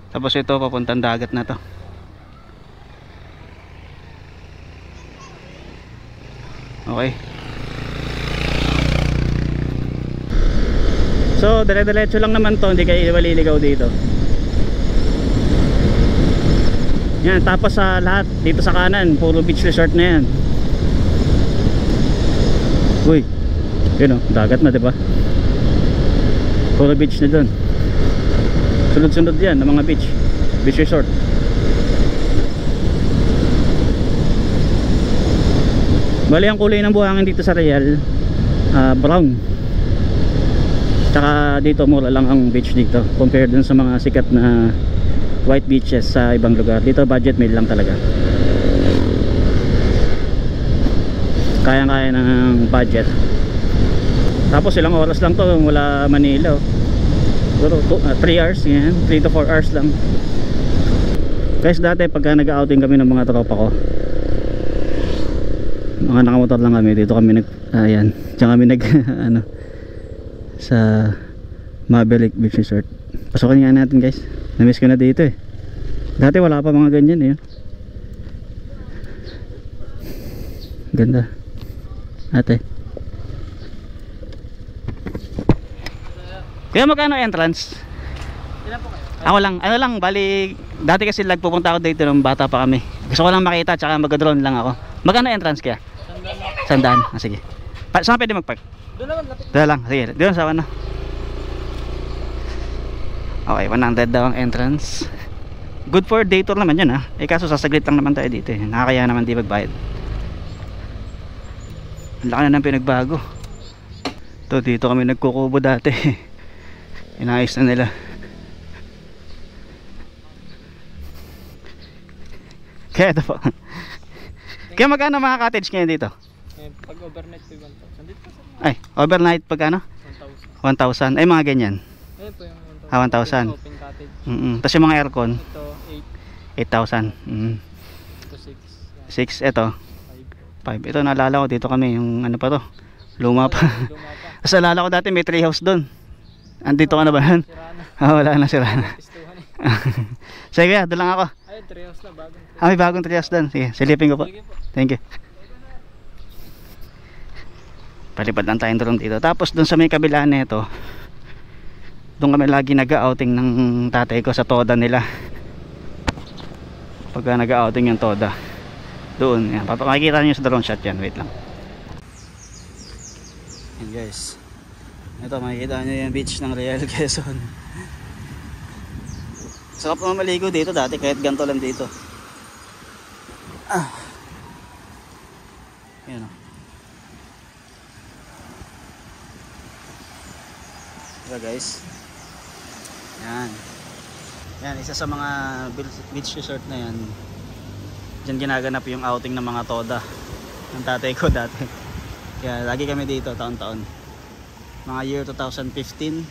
Tapos ito papuntang dagat na to. Okay. So dire-diretso lang naman to, hindi kayo maliligaw dito. Yan, tapos sa lahat dito sa kanan puro beach resort na yan. Uy, yun, oh, dagat na, diba? Puro beach na dun. Sunod-sunod yan ng mga beach resort. Bali ang kulay ng buhangin dito sa Real, brown. Tsaka dito mura lang ang beach dito compared dun sa mga sikat na white beaches sa ibang lugar. Dito budget meal lang talaga, kaya-kaya ng budget. Tapos ilang oras lang to mula Manila, oh. 3 hours, yan, 3 to 4 hours lang. Guys, dati pagka nag-outing kami ng mga tropa ko, mga nakamotor lang kami, dito kami ayan, diyan kami sa Maverick Beach Resort. Pasukin nga natin guys. Namiss ko na dito eh. Dati wala pa mga ganyan eh. Ganda. Ate. Kaya magkano entrance? Ilan po kayo? Ako lang, ano lang, bali dati kasi pupunta ako dito nung bata pa kami. Gusto ko lang makita tsaka mag-drone lang ako. Magkano entrance kaya? Sandaan. Ah, sige. Saan pwede mag-park? Doon naman, lapit. Doon lang, sige. Doon sa ano. Okay, 100 daw ang entrance. Good for day tour naman yun ha. Eh kaso sasaglit lang naman tayo dito eh. Nakakaya naman di magbayad. Ang laki na ng pinagbago. Ito, dito kami nagkukubo dati. Inayos na nila. Kaya ito po. Kaya magkano mga cottage ngayon dito? Pag overnight po 1,000. Dito po Ay, overnight pagkano? 1,000. 1,000. Ay mga ganyan. Ayun po yung 1,000. Ah, 1,000. Open cottage. Tapos yung mga aircon Ito 8,000. 8. Ito 6. 6. Ito 5. Ito naalala ko dito kami. Yung ano pa to, luma pa. Luma pa. Tapos naalala ko dati may tree house doon. Andito ka na ba yan? Sira na. Ah, wala na, sira na. Pistuhan eh. Sige kuya, doon lang ako. Ayun, 3 house na bagong. Ah, may bagong tree house doon. Sige, silipin ko po. Sige po. Thank you. Palipad lang tayong drone dito. Tapos doon sa may kabila nito, doon kami lagi nag-outing ng tatay ko sa Toda nila. Pagka nag-outing yung Toda, doon yan. Makikita nyo sa drone shot yan. Wait lang. Yan guys, ito makikita nyo yung beach ng Real Quezon. Sarap naman maligo dito dati kahit ganito lang dito. Yan o. Diba guys? Yan. Yan, isa sa mga beach resort na yan. Diyan ginaganap yung outing ng mga Toda ng tatay ko dati. Kaya lagi kami dito taon-taon. Mga year 2015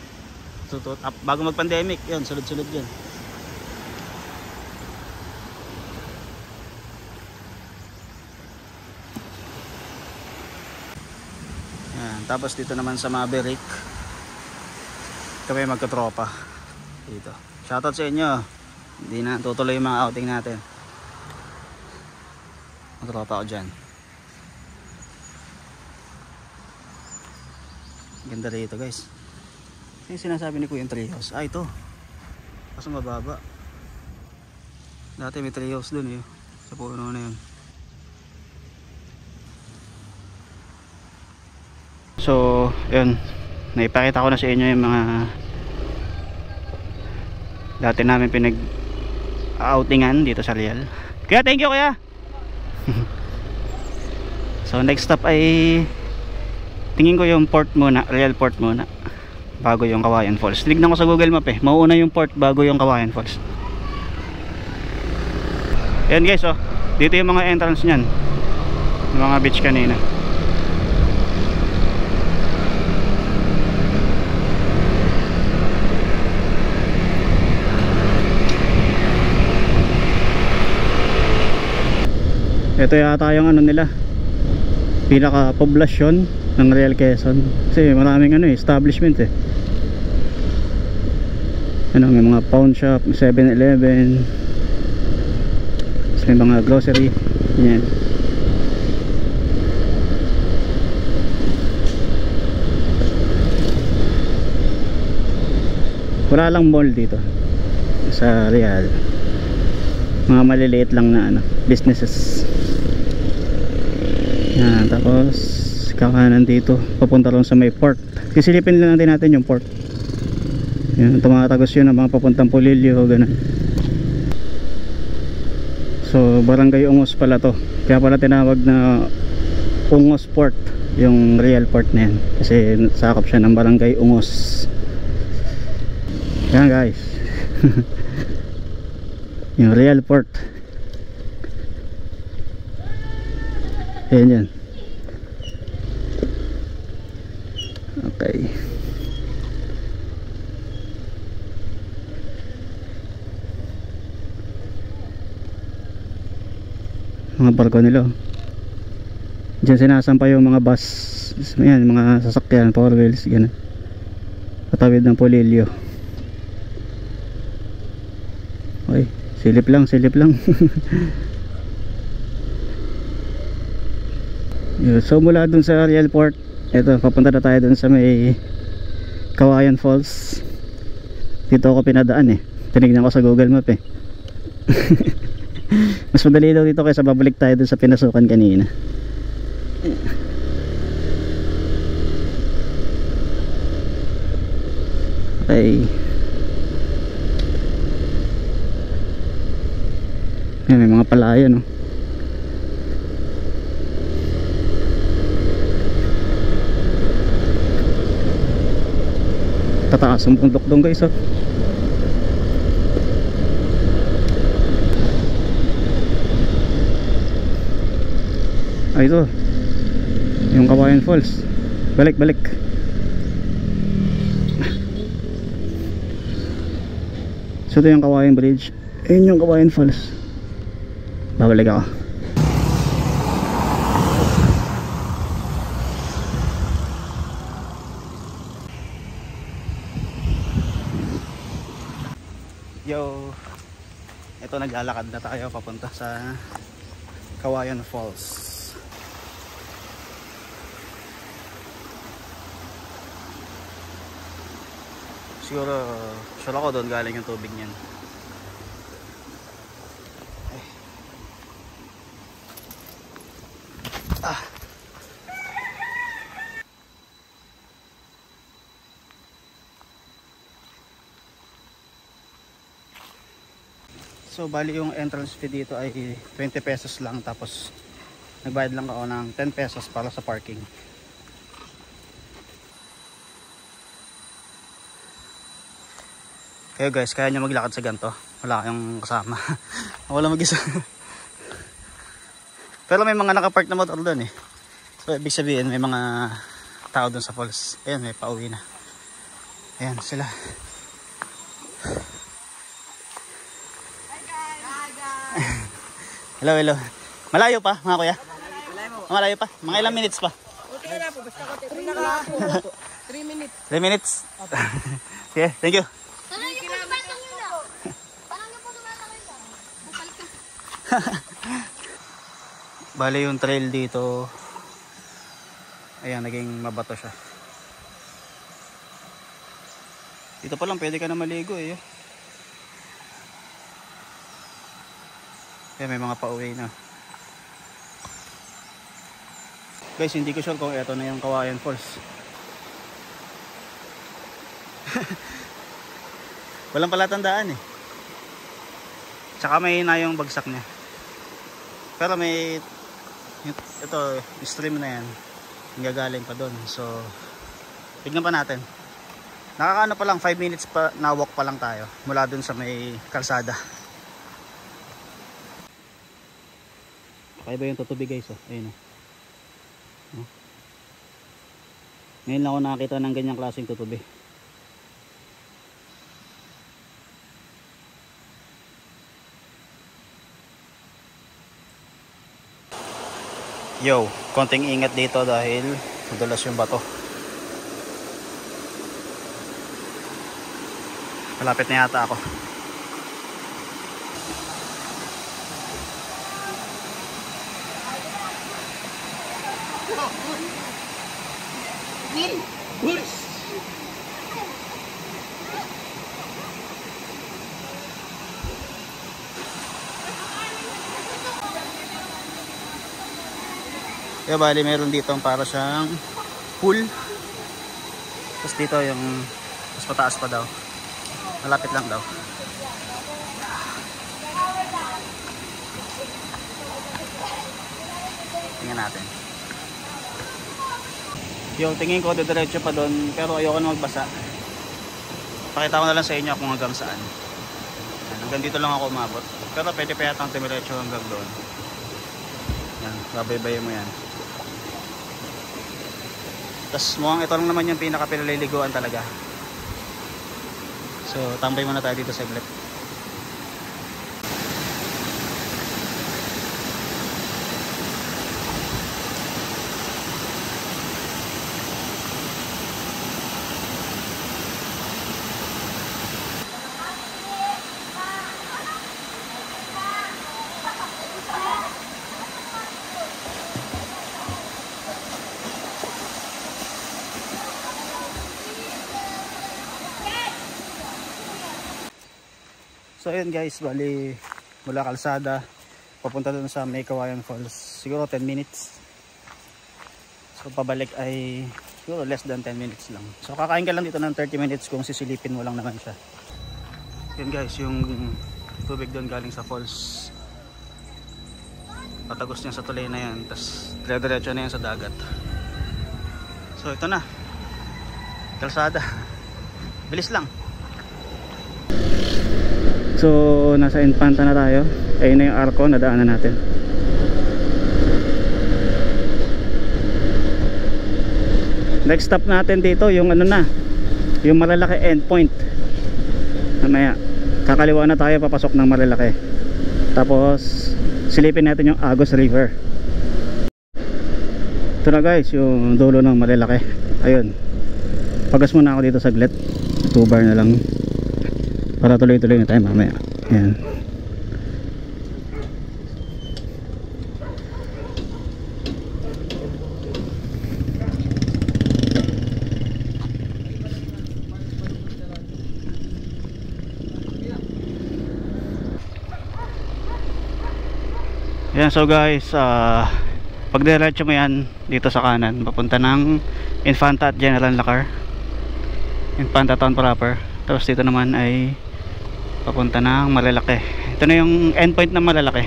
bago mag-pandemic, yun, sunod-sunod yun. Yan, tapos dito naman sa Maverick kami magkatropa dito. Shoutout sa inyo. Hindi na tutuloy yung mga outing natin. Magkatropa ako dyan. Ganda rito guys. Yung sinasabi ni Kuya yung treehouse. Ah, ito. Kaso mababa. Dati may treehouse dun eh. Sa puno na yun. So, yun. Naipakita ko na sa inyo yung mga dati namin pinag-outingan dito sa Real. Kaya thank you kuya. So next stop ay tingin ko yung port muna, Real Port muna bago yung Kawayan Falls. Tinignan ko sa Google Map eh, mauuna yung port bago yung Kawayan Falls. Ayan guys, oh, dito yung mga entrance nyan, yung mga beach kanina. Ito yata yung ano nila, pinaka poblasyon ng Real Quezon. Kasi maraming ano establishment eh. Ano, may mga pawn shop, 7-Eleven, may mga grocery. Yan. Wala lang mall dito sa Real. Mga maliliit lang na ano, businesses. Yan, tapos kakanan dito papunta ron sa may port. Sisilipin lang natin yung port. Yan, tumatagos yun ng mga papuntang Polillo, ganun. So Barangay Ungos pala to, kaya pala tinawag na Ungos Port yung Real Port na yan, kasi sakop siya ng Barangay Ungos. Yan guys. Yung Real Port. Ayan yan. Okay. Mga barko nila. Diyan sinasampay yung mga bus. Ayan, mga sasakyan, four wheels, ganun. Patawid ng Polillo. Oy, silip lang, silip lang. So mula dun sa Ariel Port, eto, papunta na tayo dun sa may Kawayan Falls. Dito ako pinadaan eh. Tinignan ko sa Google Map eh. Mas madali daw dito kaysa babalik tayo dun sa pinasukan kanina. Okay. Yan, may mga palaya no. Tataas ang bundok doon guys oh. Ay ito yung Kawayan Falls. Balik balik. So ito yung Kawayan Bridge. Ayun yung Kawayan Falls. Babalik ako. Yo, ito naglalakad na tayo papunta sa Kawayan Falls. Siguro sure ako doon galing yung tubig niyan. So bali yung entrance fee dito ay 20 pesos lang, tapos nagbayad lang ako ng 10 pesos para sa parking. Kayo guys, kaya nyo maglakad sa ganito? Wala kayong kasama. Wala mag-isa. Pero may mga nakapark na motor doon eh. So ibig sabihin may mga tao doon sa falls. Ayan, may pauwi na. Ayan sila. Hello, hello. Malayo pa mga kuya? Malayo pa? Mga ilang minutes pa? Okay na po, basta ko 3 minutes. 3 minutes? Okay, thank you. Bale yung trail dito, ayan, naging mabato siya. Dito pa lang pwede ka na maligo eh. Kaya may mga pauwi na. Guys, hindi ko sure kung ito na yung Kawayan Falls. Walang palatandaan eh. Tsaka may na yung bagsak niya. Pero may ito, stream na yan. Gagaling pa doon. So tignan pa natin. Nakakaano pa lang, 5 minutes pa na walk pa lang tayo mula doon sa may kalsada. Kaya ba yung tutubi guys oh? Ayun oh. Ngayon lang ako nakakita ng ganyang klaseng tutubi. Yo, konting ingat dito dahil madulas yung bato. Malapit na yata ako. Kaya bali meron dito para siyang pool. Tapos dito yung mas mataas pa daw. Malapit lang daw. Tingnan natin. Yung tingin ko diretso pa doon, pero ayoko na magbasa. Pakita ko na lang sa inyo kung hanggang saan. Hanggang dito lang ako umabot. Pero pwede pa yata ang diretso hanggang doon. Yan, babaybayin mo yan. Tapos mukhang ito lang naman yung pinaka-pinaliliguan talaga. So tambay muna tayo dito sa iglit. So ayun guys, bali mula kalsada papunta doon sa May Kawayan Falls siguro 10 minutes. So pabalik ay siguro less than 10 minutes lang. So kakain ka lang dito ng 30 minutes kung sisilipin mo lang naman siya. Yun guys, yung tubig doon galing sa falls. Patagos niya sa tulay na yan, tapos dire-diretso na yan sa dagat. So ito na, kalsada, bilis lang. So nasa Infanta na tayo. Ayun na yung arko na daanan natin. Next stop natin dito yung ano na, yung Marilake endpoint. Mamaya kakaliwa na tayo papasok ng Marilake. Tapos silipin natin yung Agos River. Ito na guys, yung dulo ng Marilake. Ayun, pagas muna ako dito saglit, 2 bar na lang para tuloy-tuloy na tayo mamaya. Ayan. Ayan, so guys, pag diretso mo yan dito sa kanan papunta ng Infanta at General Lacar, Infanta Town proper. Tapos dito naman ay papunta ng Marilake. Ito na yung endpoint ng Marilake.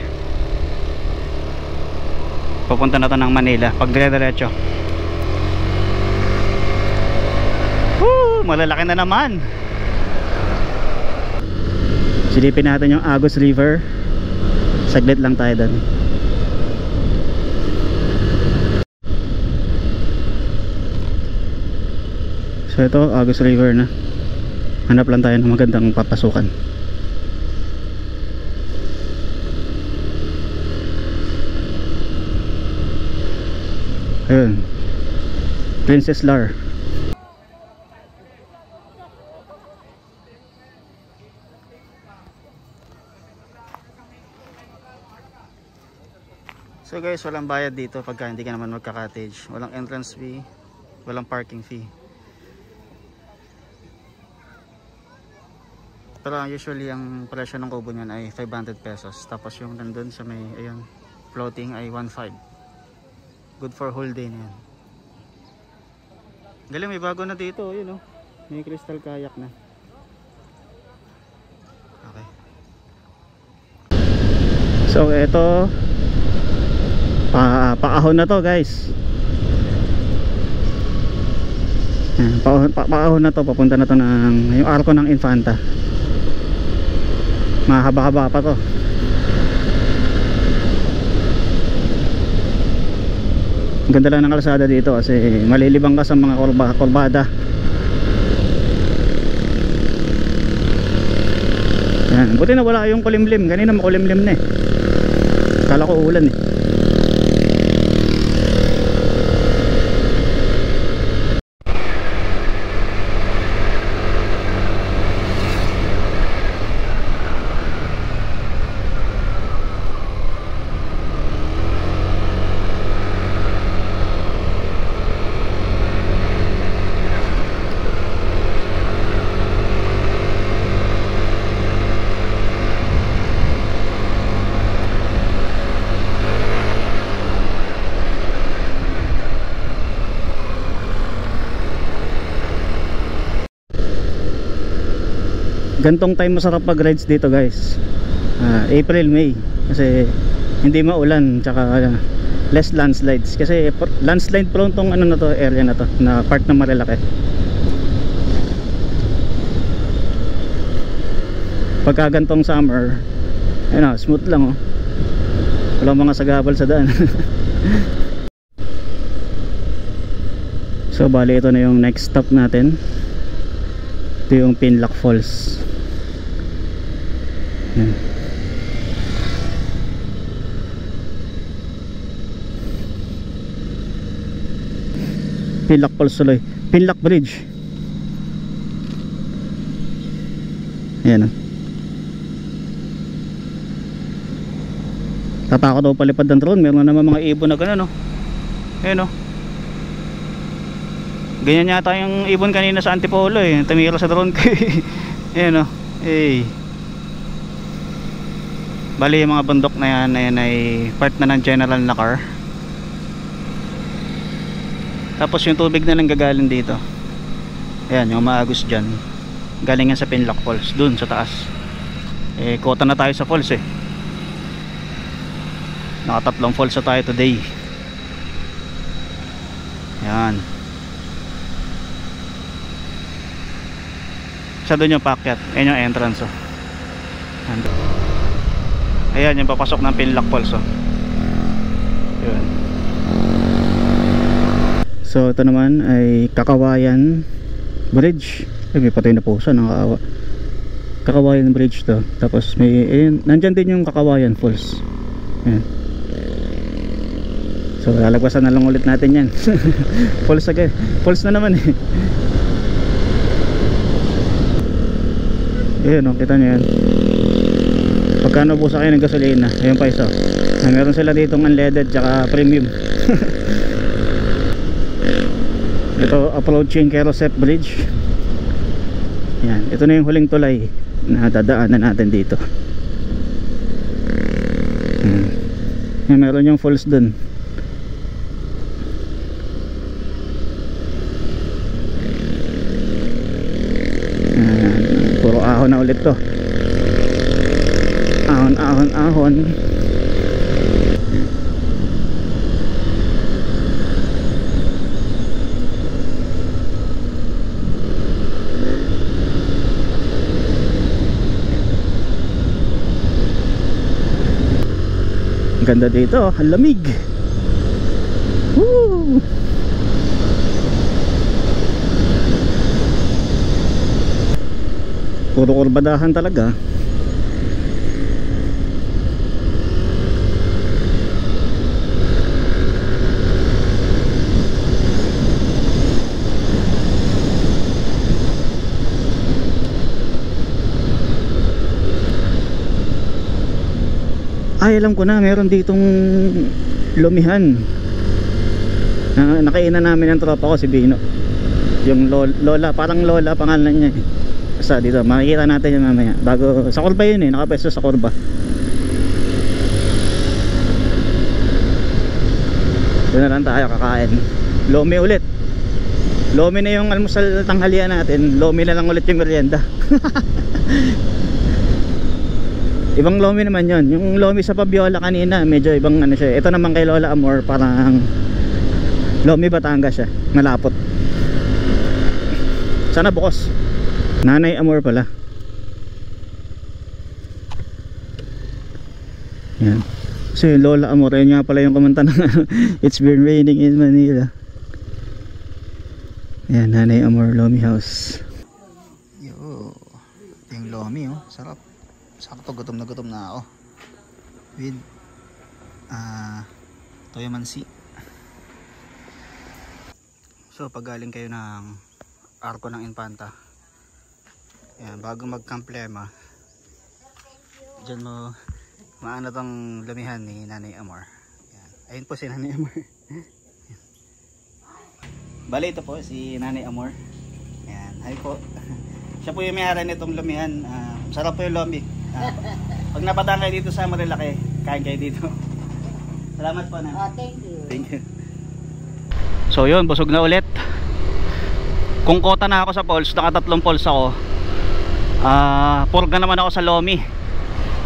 Papunta na to ng Manila pag diretso. Woo! Marilake na naman. Silipin natin yung Agos River. Saglit lang tayo doon. So ito, Agos River na. Hanap lang tayo ng magandang papasukan. Ayun, Princess Lar. So guys, walang bayad dito pagka hindi ka naman magka-cottage. Walang entrance fee, walang parking fee. Pero usually ang presyo ng kubo niyan ay 500 pesos. Tapos yung nandun sa may ayun, floating ay 1.5. Good for whole day na yan. Galing, may bago na dito, yun oh. May crystal kayak na. Okay. So ito, paahon na to guys. Paahon na to, papunta na to ng yung arko ng Infanta. Mahaba-haba pa to. Ang ganda lang ng kalsada dito kasi malilibang ka sa mga kurbada. Yan, buti na wala yung kulimlim. Kanina makulimlim na eh. Kala ko ulan eh. Gantong time masarap mag rides dito guys, April, May, kasi hindi maulan, tsaka less landslides, kasi landslide prone tong ano na to, area na to, na part ng Marilake. Pagka gantong summer, ayun, smooth lang oh, walang mga sagabal sa daan. So bali ito na yung next stop natin. Ito yung Pinlac Falls. Yan. Pinlac Falls tuloy. Pinlac Bridge. Ayan o. Tatakot daw palipad ng drone. Meron naman mga ibon na gano'n, no? Ayan o. Ganyan yata yung ibon kanina sa Antipolo eh. Tumira sa drone ko. Ayan o. Hey. Bali yung mga bundok na yan ay part na ng general na car. Tapos yung tubig na lang gagaling dito. Ayan, yung maagos dyan galing yan sa Pinlock Falls, dun sa taas. Kota na tayo sa falls nakatatlong falls na tayo today. Yan. Sa dun yung paakyat. Ayan yung entrance Ayan yung papasok ng Pinlock Falls Yun. So ito naman ay Kakawayan Bridge. May patay na pusa, nakakaawa. Kakawayan Bridge to. Tapos may nandyan din yung Kakawayan Falls. Ayan. So lalagpasan na lang ulit natin yan. Falls agad. Falls na naman Ayan kita nyo yan. Pagkano po sa kayo ng gasolina? Ayan pa isa. Meron sila ditong unleaded tsaka premium. Ito approaching Kerosep Bridge. Yan, ito na yung huling tulay na dadaanan natin dito. Yan, meron yung falls dun. Puro ahon na ulit to. Ahon, ahon, ahon. Ganda dito, ang lamig. Woo! Puro kurbadahan talaga. Ay, alam ko na, meron ditong lumihan. Nakainan namin ng tropa ko, si Bino. Yung Lola, parang Lola pangalan niya Basta dito, makikita natin yung mamaya. Bago, sa kurba yun nakapesto sa kurba. Doon na lang tayo kakain. Lomi ulit. Lomi na yung almusal tanghalian natin. Lomi na lang ulit yung merienda. Ibang lomi naman yon. Yung lomi sa Pabiola kanina medyo ibang siya. Ito naman kay Lola Amor parang lomi Batangas siya, malapot. Sana bukas. Nanay Amor pala. Yan. So Lola Amor, yun nga pala yung kumanta ng It's been raining in Manila. Yan, Nanay Amor Lomi House. Yo, yung lomi sarap. Sakto, gutom na ako with toyo mansi. So pag galing kayo ng Arco ng Infanta, yan, bago mag Camp Lema, dyan mo maano tong lumihan ni Nanay Amor. Yan. Ayun po si Nanay Amor. Bali, ito po si Nanay Amor. Yan, hi po. Siya po yung may-ari nitong lumihan. Sarap po yung lomi. Pag napadaan kayo dito sa Marilaki, kain kayo dito. Salamat po na. Thank you. Thank you. So yun, busog na ulit. Kung kota na ako sa falls, nakatatlong falls ako. Purga naman ako sa lomi.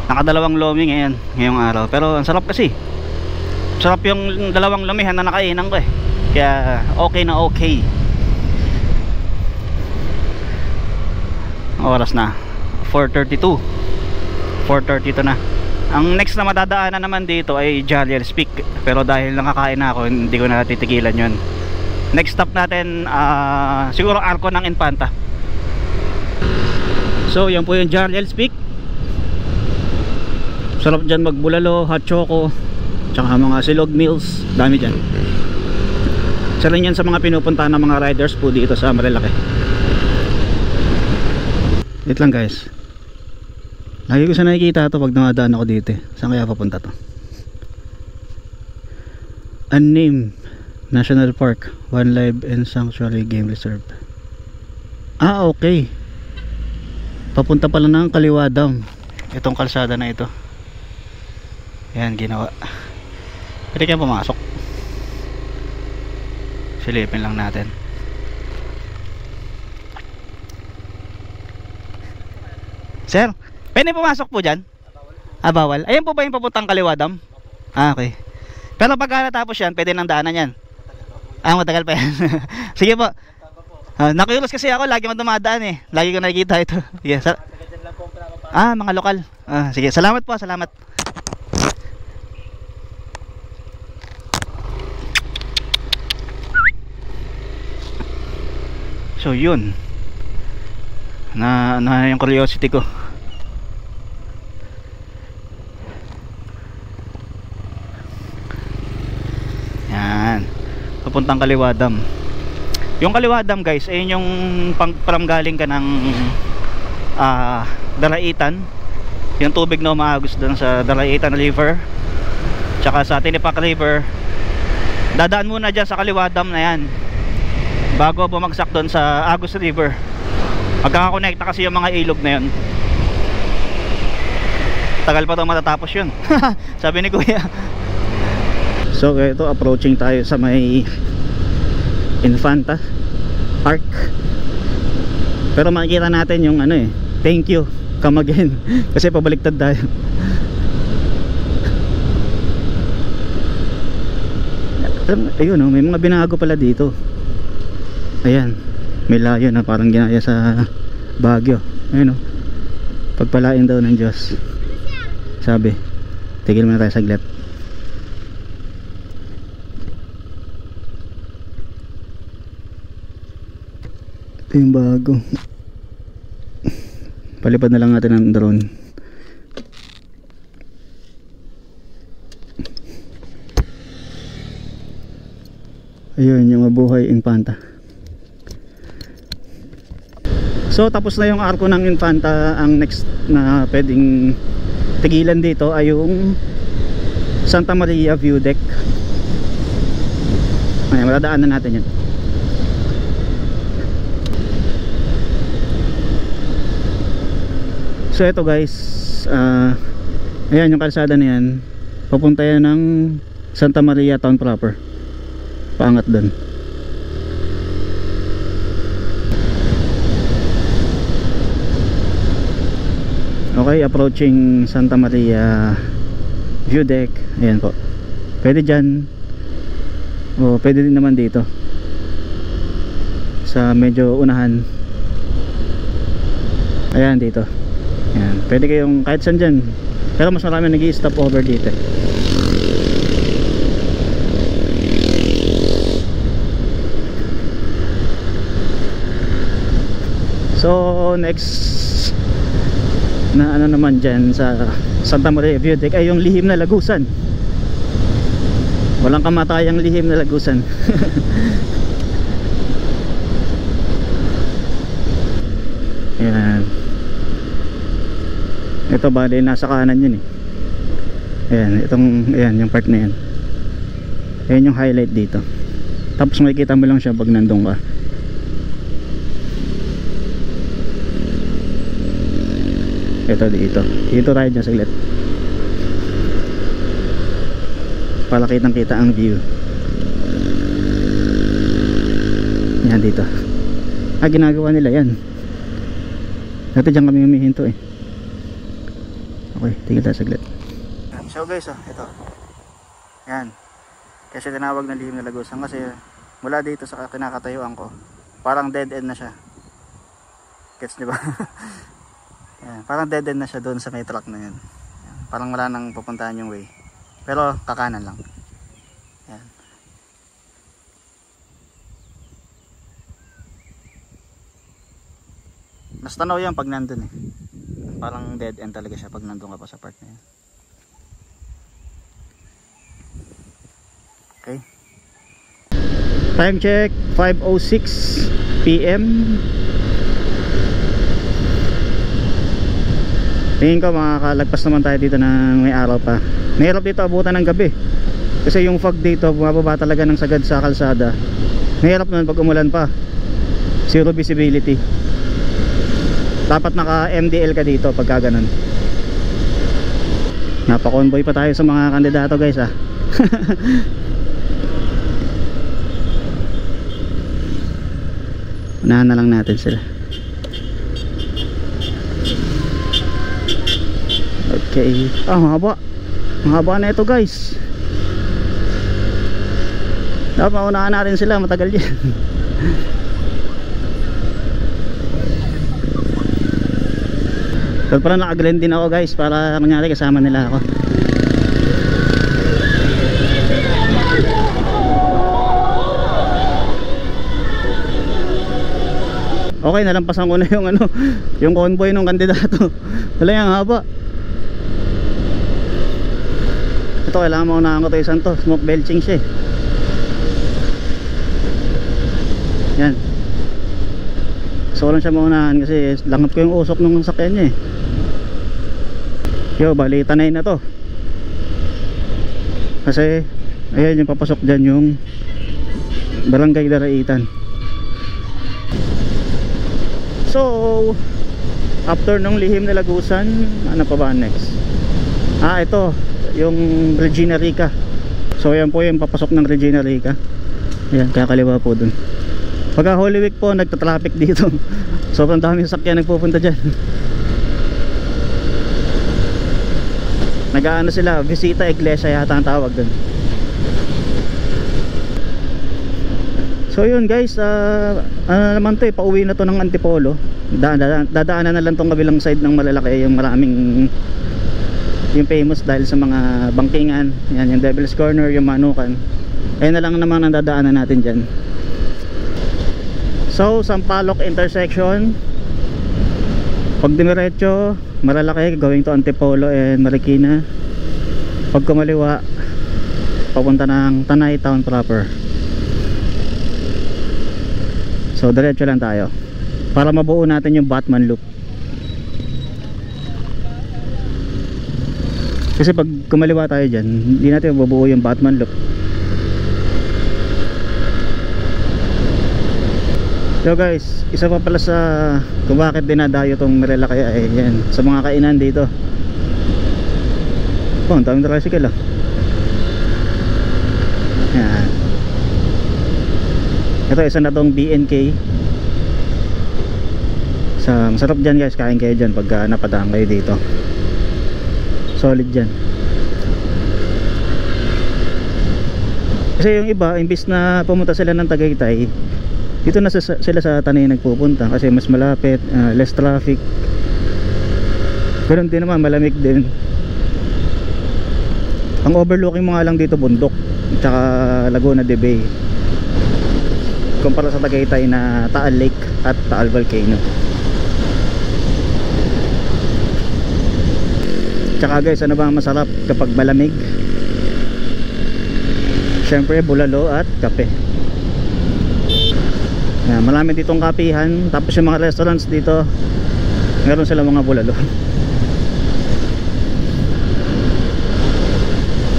Nakadalawang lomi ngayong araw. Pero ang sarap kasi. Sarap yung dalawang lomihan na nakainan ko Kaya okay na okay. Oras na 4:32. 4:32 na. Ang next na madadaanan naman dito ay Jarriers Peak. Pero dahil nakakain na ako, hindi ko na titigilan yun. Next stop natin siguro Arco ng Infanta. So yan po yung Jarriers Peak. Sarap dyan magbulalo, hot choco, tsaka mga silog meals. Dami dyan. Isa rin yan sa mga pinupunta ng mga riders po dito sa Marilaki. Wait lang guys. Lagi ko sa nakikita ito pag namadaan ako dito. Saan kaya papunta to? Unnamed National Park, Wildlife and Sanctuary Game Reserve. Okay. Papunta pala ng Kaliwa Dam. Itong kalsada na ito. Ayan, ginawa. Pwede kayo pumasok. Silipin lang natin. Sir, pwede pumasok po dyan? Ah, bawal. Ayan po ba yung papuntang kaliwa dam? Ah, okay. Pero pagka natapos yan, pwede nang daanan yan. Ah, matagal pa yan. Sige po. Nakiulos kasi ako, lagi man dumadaan eh. Lagi ko nakikita ito. Yes. Mga lokal. Sige, salamat po, salamat. So yun. Na yung curiosity ko. Yan. Papuntang Kaliwa Dam. Yung Kaliwa Dam guys, ayun yung galing ka ng Dalaitan. Yung tubig na umaagos doon sa Dalaitan River, tsaka sa Tinipak River. Dadaan muna dyan sa Kaliwa Dam na yan bago bumagsak doon sa Agus River. Magkakakonekta kasi yung mga ilog na yun. Tagal pa daw matatapos yun. Sabi ni Kuya. So ito, approaching tayo sa may Infanta Park. Pero makikita natin yung ano eh, thank you, come again. Kasi pabaliktad tayo. Ayun oh, may mga binago pala dito. Ayan, may layo na parang ginaya sa Baguio. Ayun oh, pagpalain daw ng Diyos. Sabi, tigil muna tayo saglit. Ito yung bago. Palipad na lang natin ang drone. Ayun yung mabuhay Infanta. So tapos na yung arko ng Infanta. Ang next na pwedeng tigilan dito ay yung Santa Maria View Deck. Ayan, maladaanan natin yan. So ito guys, ayan yung kalsada na yan, papunta yan ng Santa Maria Town proper. Paangat doon. Okay, approaching Santa Maria View Deck. Ayan po, pwede dyan o pwede din naman dito sa medyo unahan. Ayan dito. Ayan, pwede kayong kahit saan dyan, pero mas marami nag-i-stop over dito. So next na ano naman dyan sa Santa Maria View Deck ay yung lihim na lagusan. Walang kamatayang lihim na lagusan. Ayan. Ito bali nasa kanan yun eh. Ayan, ayan yung part na yan. Ayan yung highlight dito. Tapos makikita mo lang siya pag nandun ka. Ito dito tayo dyan saglit para kitang kita ang view. Yan dito. Ginagawa nila yan. Dati dyan kami humihinto eh. Okay, tigil tayo saglit. So guys, ito. Yan. Kasi tinawag na lihim na lagusan kasi mula dito sa kinakatayuan ko, parang dead end na siya. Gets nyo ba? Yan, parang dead end na siya doon sa may truck na yun. Yan, parang wala nang pupuntahan yung way. Pero kakanan lang. Yan. Mas tanaw yan pag nandun eh. Parang dead end talaga siya pag nandun ka pa sa part na yan. Okay. Time check, 5:06 PM. Tingin ko makakalagpas naman tayo dito ng may araw pa. Mahirap dito abutan ng gabi kasi yung fog dito bumababa talaga ng sagad sa kalsada. Mahirap naman pag umulan pa. Zero visibility. Dapat naka MDL ka dito pagka ganun. Napa-convoy pa tayo sa mga kandidato guys ah. Unahan na lang natin sila. Okay. Mahaba. Mahaba na ito guys. Dapat maunahan natin sila, matagal yan. So parang nakaglend din ako guys, para kunyari kasama nila ako. Okay, nalampasan ko na yung ano, yung convoy ng kandidato. Wala yung haba. Ito kailangan maunahan ko ito isang to, smoke belching siya eh. Yan. So lang siya maunahan kasi langap ko yung usok ng sakyan niya eh. Yo, bali tanay na to. Kasi ayan yung papasok dyan yung Barangay Daraitan. So after nung lihim na Lagusan, ano pa ba next? Ito yung Regina Rica. So ayan po yung papasok ng Regina Rica. Ayan, kakaliwa po dun. Pagka Holy Week po, nagta-traffic dito. Sobrang daming sasakyan nagpupunta dyan. Nag-aano sila, Visita Iglesia yata ang tawag dun. So yun guys, ano naman to pauwi na to ng Antipolo. Dadaanan na lang tong kabilang side ng Malalaki, yung maraming yung famous dahil sa mga bangkingan. Yan, yung Devil's Corner, yung Manukan. Ayun na lang naman ang dadaanan natin dyan. So Sampaloc intersection, pag dimiretso Malalaki going to Antipolo and Marikina. Pag kumaliwa papunta ng Tanay Town proper. So diretso lang tayo para mabuo natin yung Batman loop. Kasi pag kumaliwa tayo dyan, hindi natin mabubuo yung Batman loop. So guys, isa pa pala sa kung bakit dinadayo tong Malalaki ay yan, sa mga kainan dito. Oh, ang daming tricycle ah. Yan. Ito isa na tong BNK. Masarap dyan guys, kain kayo dyan pagka napadaan kayo dito. Solid dyan. Kasi yung iba, imbis na pumunta sila ng Tagaytay, dito na sila sa Tanay nagpupunta kasi mas malapit, less traffic. Pero din naman, malamig din. Ang overlooking mo nga lang dito bundok, tsaka Laguna de Bay, kumpara sa Tagaytay na Taal Lake at Taal Volcano. Tsaka guys, ano ba ang masarap kapag malamig? Syempre bulalo at kape. Yan, marami ditong kapihan. Tapos yung mga restaurants dito, meron sila mga bulalo.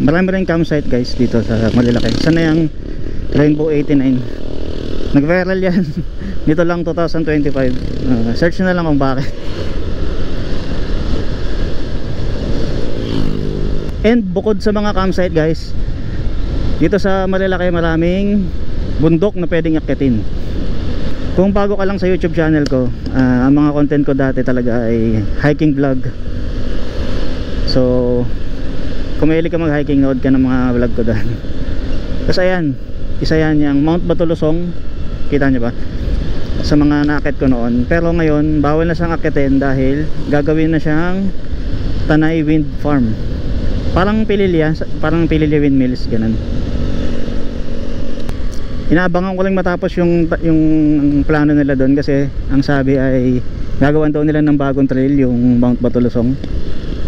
Marami rin campsite guys dito sa Malalaki. Sana yung Rainbow 89. Nag-viral yan. Dito lang 2025. Search na lang kung bakit. And bukod sa mga campsite guys, dito sa Malalaki maraming bundok na pwedeng akyatin. Kung bago ka lang sa YouTube channel ko, ang mga content ko dati talaga ay hiking vlog. So kung mahilig ka mag hiking, nood ka ng mga vlog ko doon. Kasi ayan, isa yan yung Mount Batulusong. Kita nyo ba? Sa mga naakit ko noon. Pero ngayon bawal na siyang akitin dahil gagawin na siyang Tanay Wind Farm. Parang Pililya, parang Pililya Windmills, ganun. Inaabangan ko lang matapos yung plano nila doon kasi ang sabi ay gagawan daw nila ng bagong trail, yung Mount Batulusong.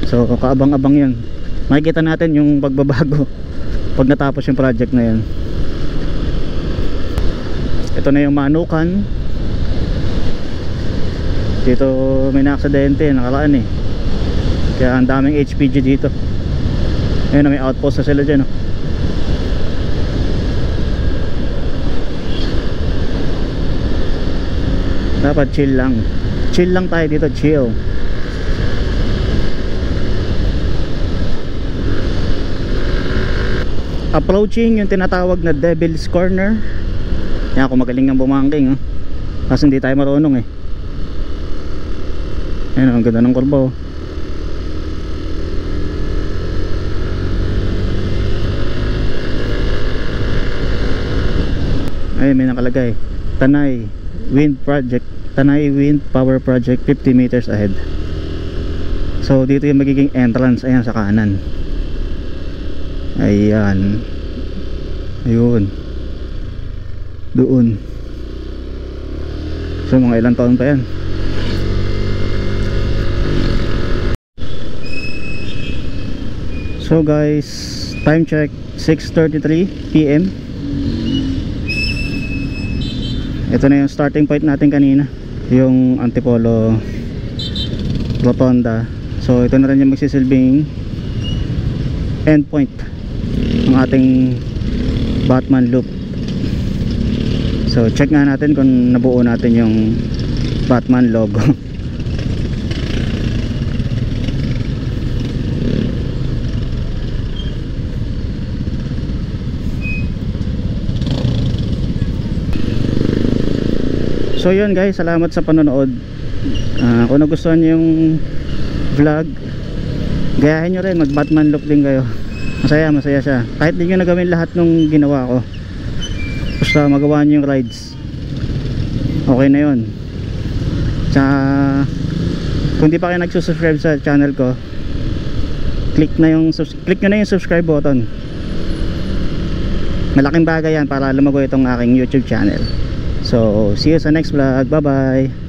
So kaabang-abang yun. Makikita natin yung pagbabago pag natapos yung project na yun. Ito na yung Manukan. Dito may na-aksidente nakaraan eh, kaya ang daming HPG dito. Ayun na, may outpost na sila dyan oh. Dapat chill lang tayo dito, chill. approaching yung tinatawag na Devil's Corner. Yan, kung magaling ng bumangking, oh. Kasi hindi tayo marunong eh. Ayan, ang ganda ng kurba, oh. Ay, may nakalagay Tanay Wind Project, Tanay Wind Power Project, 50 meters ahead. So dito yung magiging entrance. Ayan sa kanan. Ayan. Ayun. Doon. So mga ilang taon pa yan. So guys, time check 6:33 PM. Ito na yung starting point natin kanina, yung Antipolo Rotonda. So ito na rin yung magsisilbing end point ng ating Batman Loop. So check nga natin kung nabuo natin yung Batman logo. So yun guys, salamat sa panonood. Kung nagustuhan nyo yung vlog, gayahin nyo rin, mag Batman loop din kayo. Masaya siya. Kahit di nyo nagawin lahat nung ginawa ko, basta magawa nyo yung rides, okay na yun. Tsaka kung di pa kayo nagsusubscribe sa channel ko, click nyo na yung subscribe button. Malaking bagay yan para lumago itong aking YouTube channel. So, see you sa next vlog. Bye bye.